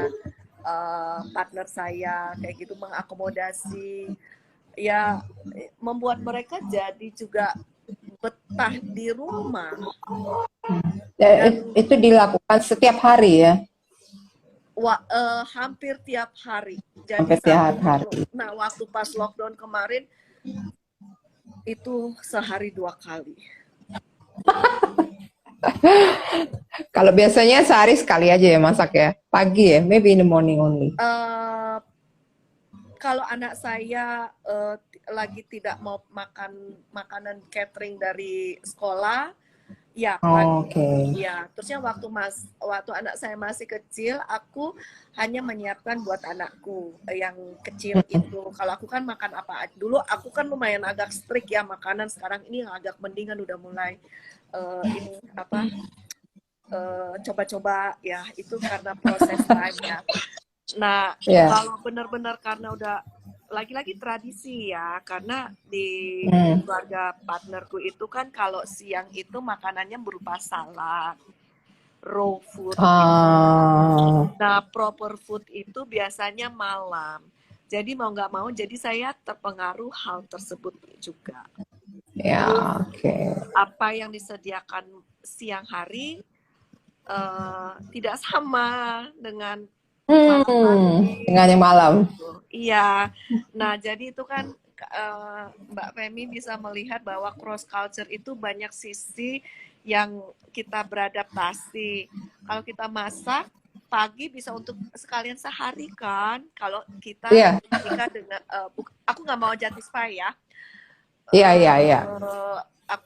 partner saya. Kayak gitu, mengakomodasi. Ya, membuat mereka jadi juga betah di rumah. Itu dilakukan setiap hari ya? Hampir tiap hari. Jadi hampir tiap hari. Nah, waktu pas lockdown kemarin itu sehari 2 kali. Kalau biasanya sehari sekali aja ya masak ya? Pagi ya? Maybe in the morning only. Kalau anak saya lagi tidak mau makan makanan catering dari sekolah, ya pagi. Ya, terusnya waktu anak saya masih kecil, aku hanya menyiapkan buat anakku yang kecil itu. Kalau aku kan makan apa dulu, aku kan lumayan agak strict ya makanan. Sekarang ini agak mendingan, udah mulai coba-coba ya, itu karena proses time ya. Nah, kalau benar-benar karena udah lagi-lagi tradisi ya, karena di keluarga partnerku itu kan kalau siang itu makanannya berupa salad, raw food. Nah, proper food itu biasanya malam. Jadi mau nggak mau, jadi saya terpengaruh hal tersebut juga. Apa yang disediakan siang hari tidak sama dengan dengan yang malam. Iya. Nah, jadi itu kan Mbak Femi bisa melihat bahwa cross culture itu banyak sisi yang kita beradaptasi. Kalau kita masak pagi bisa untuk sekalian sehari kan. Kalau kita dengan aku nggak mau justify ya. Iya.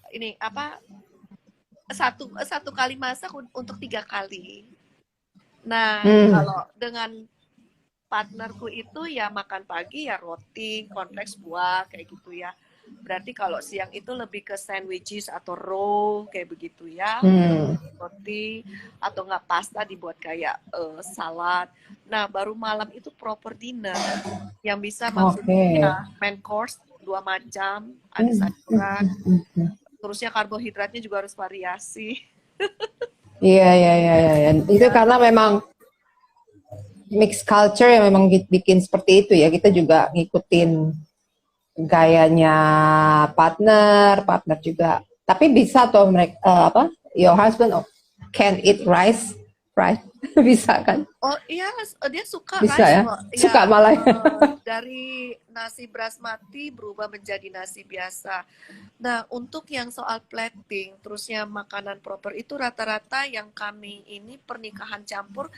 Ini apa? Satu kali masak untuk 3 kali. Nah, kalau dengan partnerku itu ya makan pagi ya roti, cornflakes, buah kayak gitu ya. Berarti kalau siang itu lebih ke sandwiches atau roll kayak begitu ya. Roti atau nggak pasta dibuat kayak salad. Nah, baru malam itu proper dinner yang bisa maksudnya main course 2 macam, ada sayuran. Terusnya karbohidratnya juga harus variasi. Iya. Itu karena memang mixed culture yang memang bikin seperti itu ya. Kita juga ngikutin gayanya partner juga. Tapi bisa tuh mereka your husband can eat rice, right? Bisa kan? Oh iya, dia suka Bisa rice ya? kok. Suka Ya, malah. dari nasi basmati berubah menjadi nasi biasa. Nah, untuk yang soal plating, terusnya makanan proper itu rata-rata yang kami ini pernikahan campur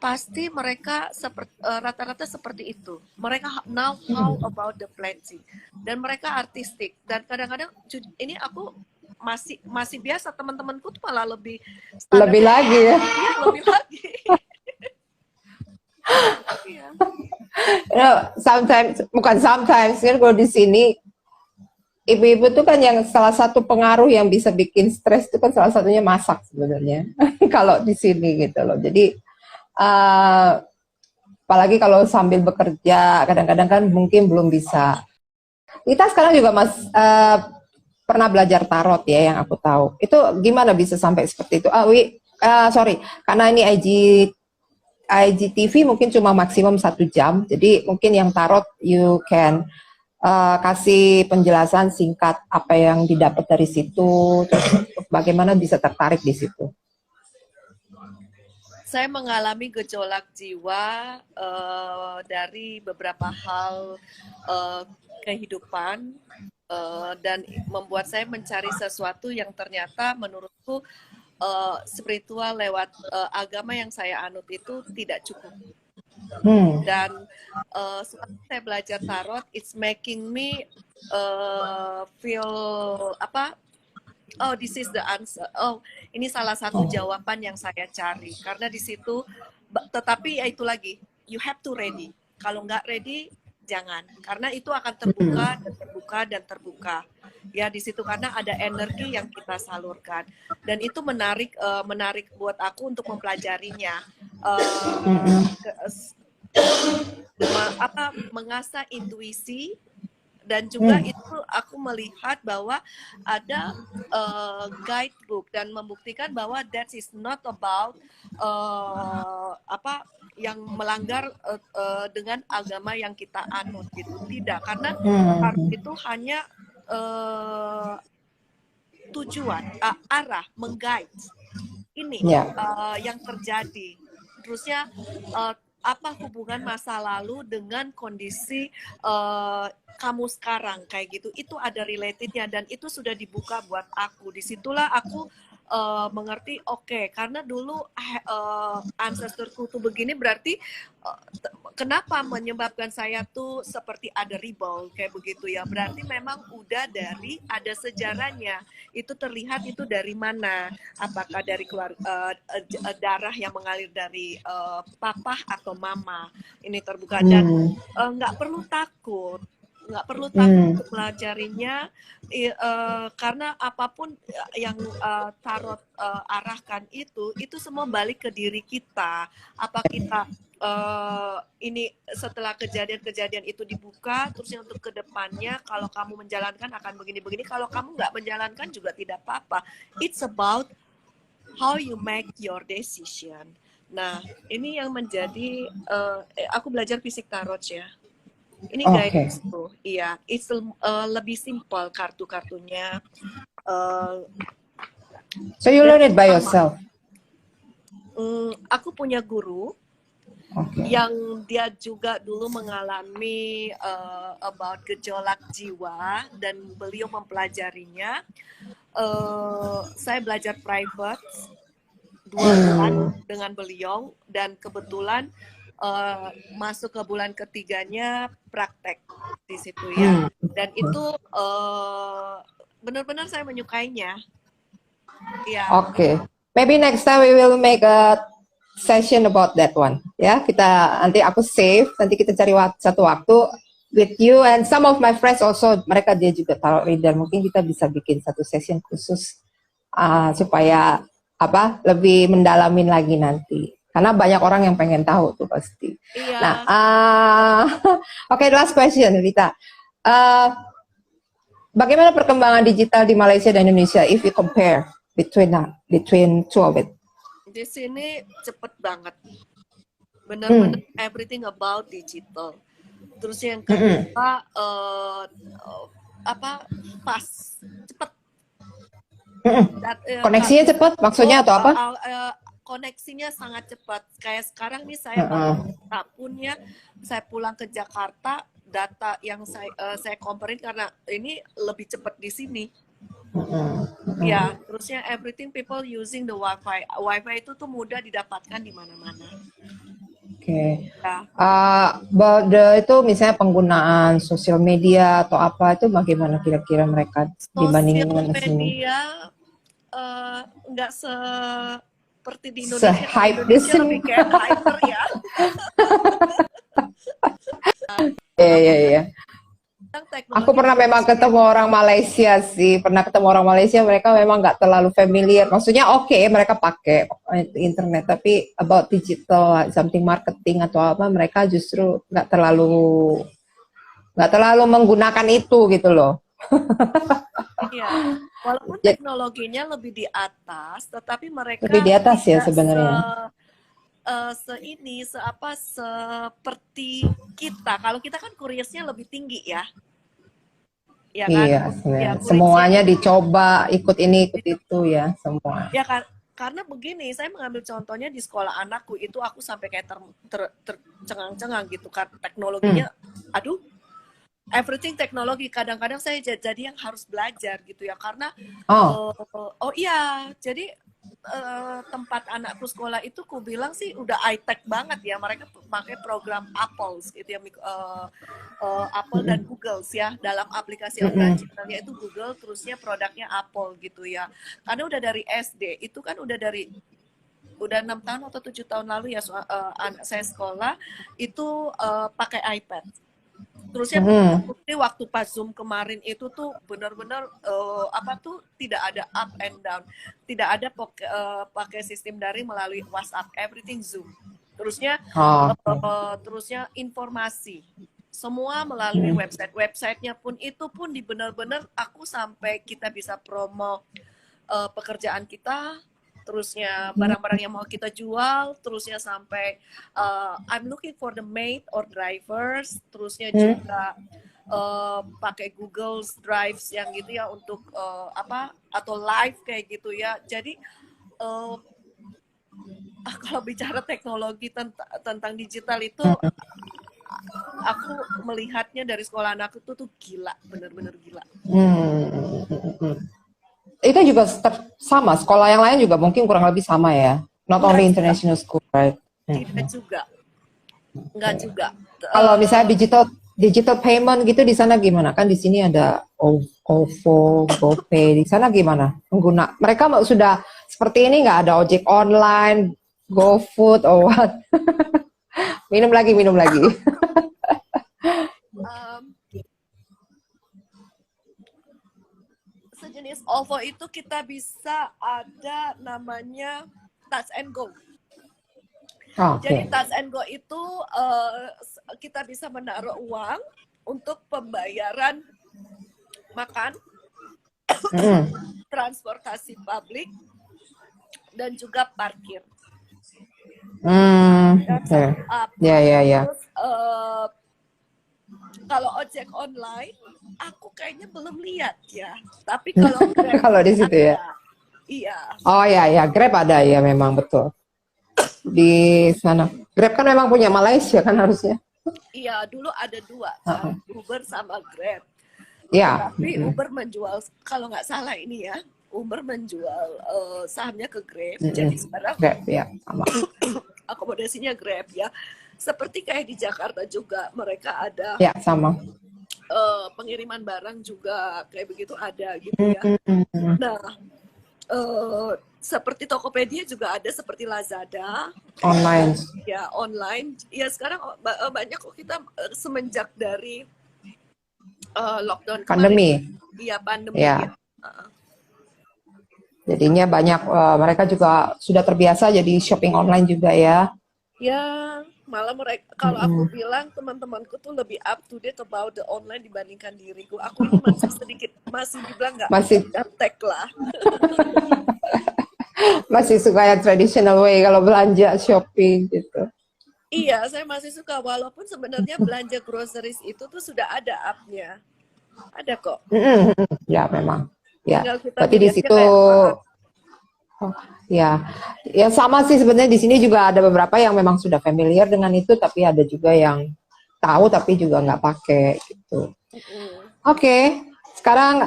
pasti mereka rata-rata seperti itu. Mereka now how about the plating dan mereka artistik dan kadang-kadang ini aku masih biasa teman-temanku tuh malah lebih standar Lebih lagi ya. ya lebih lagi. Iya. Sometimes, bukan sometimes kan kalau di sini ibu-ibu tuh kan yang salah satu pengaruh yang bisa bikin stres itu kan salah satunya masak sebenarnya. Kalau di sini gitu loh. Jadi apalagi kalau sambil bekerja kadang-kadang kan mungkin belum bisa. Kita sekarang juga pernah belajar tarot ya yang aku tahu. Itu gimana bisa sampai seperti itu? Sorry, karena ini IGTV mungkin cuma maksimum 1 jam. Jadi mungkin yang tarot you can kasih penjelasan singkat apa yang didapat dari situ, terus bagaimana bisa tertarik di situ. Saya mengalami gejolak jiwa dari beberapa hal kehidupan dan membuat saya mencari sesuatu yang ternyata menurutku spiritual lewat agama yang saya anut itu tidak cukup. Dan setelah saya belajar tarot, it's making me feel oh, this is the answer. Oh, ini salah satu jawaban yang saya cari. Karena di situ, tetapi ya itu lagi, you have to ready. Kalau nggak ready, jangan. Karena itu akan terbuka dan terbuka dan terbuka. Ya di situ karena ada energi yang kita salurkan. Dan itu menarik buat aku untuk mempelajarinya. Mengasah intuisi. Dan juga itu aku melihat bahwa ada guidebook dan membuktikan bahwa that is not about yang melanggar dengan agama yang kita anut gitu. Tidak, karena itu hanya tujuan, arah, mengguide. Ini yang terjadi. Terusnya apa hubungan masa lalu dengan kondisi kamu sekarang kayak gitu, itu ada relatednya dan itu sudah dibuka buat aku. Disitulah aku mengerti, oke, karena dulu ancestorku tuh begini, berarti kenapa menyebabkan saya tuh seperti ada rebel kayak begitu ya, berarti memang udah dari ada sejarahnya. Itu terlihat itu dari mana, apakah dari darah yang mengalir dari papa atau mama, ini terbuka. Dan nggak perlu takut untuk pelajarinya, karena apapun yang tarot arahkan itu semua balik ke diri kita. Apa kita ini setelah kejadian-kejadian itu dibuka, terusnya untuk kedepannya kalau kamu menjalankan akan begini-begini, kalau kamu nggak menjalankan juga tidak apa-apa. It's about how you make your decision. Nah, ini yang menjadi aku belajar fisik tarot ya. Ini guidance tuh, iya. It's lebih simple kartu-kartunya. So you learn it by yourself? Aku punya guru yang dia juga dulu mengalami about gejolak jiwa dan beliau mempelajarinya. Saya belajar private 2 bulan dengan beliau dan kebetulan masuk ke bulan ketiganya praktek di situ ya, dan itu benar-benar saya menyukainya. Ya. Oke. Maybe next time we will make a session about that one. Ya, kita nanti aku save, nanti kita cari satu waktu with you and some of my friends also. Mereka dia juga tarot reader. Mungkin kita bisa bikin satu session khusus supaya lebih mendalamin lagi nanti. Karena banyak orang yang pengen tahu tuh pasti. Iya. Nah, oke, last question, Rita. Bagaimana perkembangan digital di Malaysia dan Indonesia if you compare between two of it? Di sini cepet banget. Benar-benar everything about digital. Terus yang kedua cepet. Koneksinya cepat, maksudnya atau apa? koneksinya sangat cepat. Kayak sekarang nih saya punya, saya pulang ke Jakarta, data yang saya comparein karena ini lebih cepat di sini. Ya, terusnya everything people using the wifi. Wifi itu tuh mudah didapatkan di mana-mana. Oke. Itu misalnya penggunaan sosial media atau apa itu bagaimana kira-kira mereka dibandingin dengan sini? Sosial media nggak seperti di Indonesia. Indonesia lebih kayak hyper ya. Iya. Aku pernah memang ketemu orang Malaysia sih, mereka memang nggak terlalu familiar. Maksudnya mereka pakai internet, tapi about digital, something marketing atau apa, mereka justru nggak terlalu menggunakan itu gitu loh. Iya, walaupun teknologinya lebih di atas, tetapi mereka lebih di atas ya sebenarnya. Seperti kita. Kalau kita kan kuriernya lebih tinggi ya. Ya kan? Iya, semuanya dicoba, ikut ini, ikut itu ya, semua. Ya kan? Karena begini, saya mengambil contohnya di sekolah anakku itu aku sampai kayak tercengang-cengang gitu kan, teknologinya. Aduh, everything teknologi. Kadang-kadang saya jadi yang harus belajar gitu ya, karena jadi tempat anakku sekolah itu ku bilang sih udah high-tech banget ya, mereka pakai program Apple gitu ya, Apple dan Google ya, dalam aplikasi operasionalnya itu Google, terusnya produknya Apple gitu ya, karena udah dari SD itu kan udah 6 tahun atau 7 tahun lalu ya, anak saya sekolah itu pakai iPad. Terusnya waktu pas Zoom kemarin itu tuh benar-benar tidak ada up and down, tidak ada pakai sistem daring melalui WhatsApp, everything Zoom. Terusnya informasi semua melalui websitenya pun itu pun benar-benar aku sampai kita bisa promo pekerjaan kita. Terusnya barang-barang yang mau kita jual, terusnya sampai I'm looking for the maid or drivers, terusnya juga pakai Google Drive yang gitu ya untuk atau live kayak gitu ya. Jadi kalau bicara teknologi tentang digital itu aku melihatnya dari sekolah anak itu tuh gila, benar-benar gila. Itu juga sama, sekolah yang lain juga mungkin kurang lebih sama ya. Not only international school, right? Tidak juga. Enggak juga. Kalau misalnya digital payment gitu di sana gimana? Kan di sini ada OVO, GoPay. Di sana gimana? Mereka sudah seperti ini nggak ada ojek online, GoFood, or what? minum lagi. Sejenis OVO itu kita bisa ada namanya Touch and Go. Jadi Touch and Go itu kita bisa menaruh uang untuk pembayaran makan, transportasi publik, dan juga parkir. Terus, kalau ojek online, aku kayaknya belum lihat ya. Tapi kalau Grab kalau di situ ya. Iya. Oh ya, Grab ada ya, memang betul. Di sana. Grab kan memang punya Malaysia kan harusnya. Iya, dulu ada 2, Uber sama Grab. Iya. Tapi Uber menjual, kalau nggak salah ini ya, Uber menjual sahamnya ke Grab. Jadi sekarang Grab ya, sama. Akomodasinya Grab ya. Seperti kayak di Jakarta juga mereka ada. Ya, sama. Pengiriman barang juga kayak begitu ada gitu ya. Nah, seperti Tokopedia juga ada, seperti Lazada. Online. Ya, online. Ya sekarang banyak kok kita semenjak dari lockdown pandemi. Iya, pandemi. Ya. Jadinya banyak mereka juga sudah terbiasa jadi shopping online juga ya. Ya, malah mereka, kalau aku bilang teman-temanku tuh lebih up to date about the online dibandingkan diriku. Aku ini masih dibilang nggak gaptek lah. Masih suka yang traditional way kalau belanja shopping gitu. Iya, saya masih suka, walaupun sebenarnya belanja groceries itu tuh sudah ada app-nya. Ada kok. Ya, memang. Ya. Tinggal kita berarti di situ Ya, ya sama sih sebenarnya di sini juga ada beberapa yang memang sudah familiar dengan itu, tapi ada juga yang tahu tapi juga nggak pakai gitu. Oke, sekarang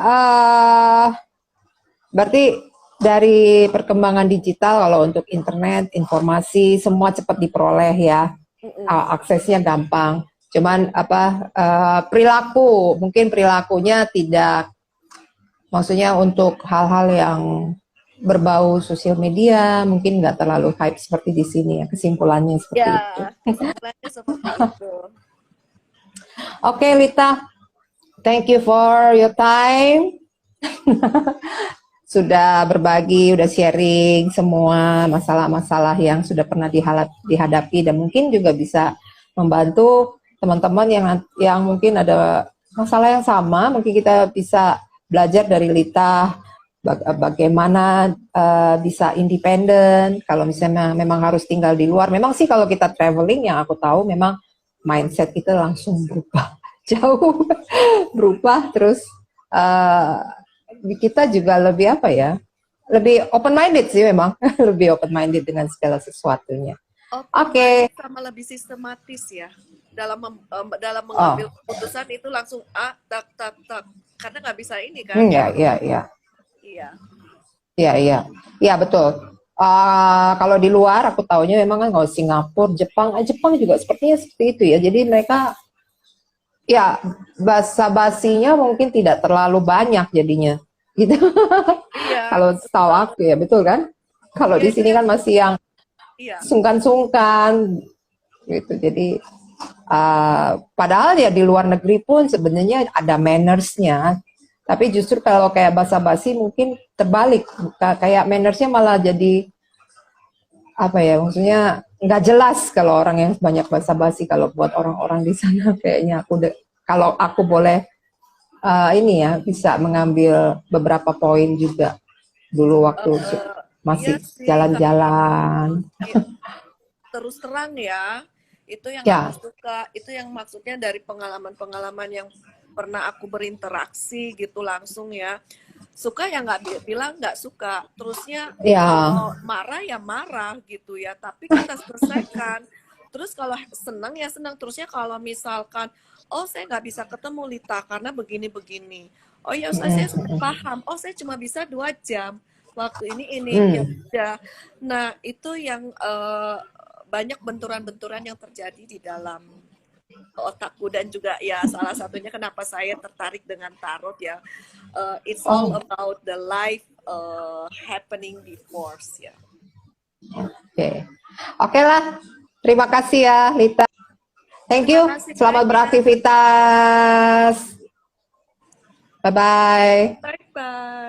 berarti dari perkembangan digital kalau untuk internet, informasi semua cepat diperoleh ya, aksesnya gampang. Cuman perilaku, mungkin perilakunya tidak, maksudnya untuk hal-hal yang berbau sosial media mungkin nggak terlalu hype seperti di sini ya, kesimpulannya seperti itu. Kesimpulannya seperti itu. Oke, Lita, thank you for your time. Sudah berbagi, udah sharing semua masalah-masalah yang sudah pernah dihadapi dan mungkin juga bisa membantu teman-teman yang mungkin ada masalah yang sama. Mungkin kita bisa belajar dari Lita bagaimana bisa independen kalau misalnya memang harus tinggal di luar. Memang sih kalau kita traveling yang aku tahu memang mindset kita langsung berubah jauh berubah, terus kita juga lebih lebih open minded sih memang lebih open minded dengan segala sesuatunya. Oke. Sama lebih sistematis ya dalam mengambil keputusan itu langsung tak karena nggak bisa ini kan. Iya betul. Kalau di luar aku taunya memang kan kalau Singapura, Jepang juga sepertinya seperti itu ya. Jadi mereka ya basa-basinya mungkin tidak terlalu banyak jadinya gitu. Kalau tahu aku ya betul kan. Kalau di sini kan masih yang sungkan-sungkan gitu. Jadi padahal ya di luar negeri pun sebenarnya ada manners-nya. Tapi justru kalau kayak basa-basi mungkin terbalik, kayak mannersnya malah jadi maksudnya nggak jelas kalau orang yang banyak basa-basi. Kalau buat orang-orang di sana kayaknya kalau aku boleh bisa mengambil beberapa poin juga dulu waktu masih jalan-jalan. Terus terang ya, itu yang aku suka, itu yang maksudnya dari pengalaman-pengalaman yang pernah aku berinteraksi gitu langsung ya. Suka ya nggak bilang nggak suka, terusnya kalau marah ya marah gitu ya, tapi kita selesaikan. Terus kalau senang ya senang, terusnya kalau misalkan saya nggak bisa ketemu Lita karena begini-begini, ya saya sudah paham, saya cuma bisa 2 jam waktu ini ya udah. Nah itu yang banyak benturan-benturan yang terjadi di dalam otakku, dan juga ya salah satunya kenapa saya tertarik dengan tarot ya. It's all about the life happening before ya. Oke lah, terima kasih ya Lita. Thank you. Selamat beraktivitas. Bye bye. Bye bye.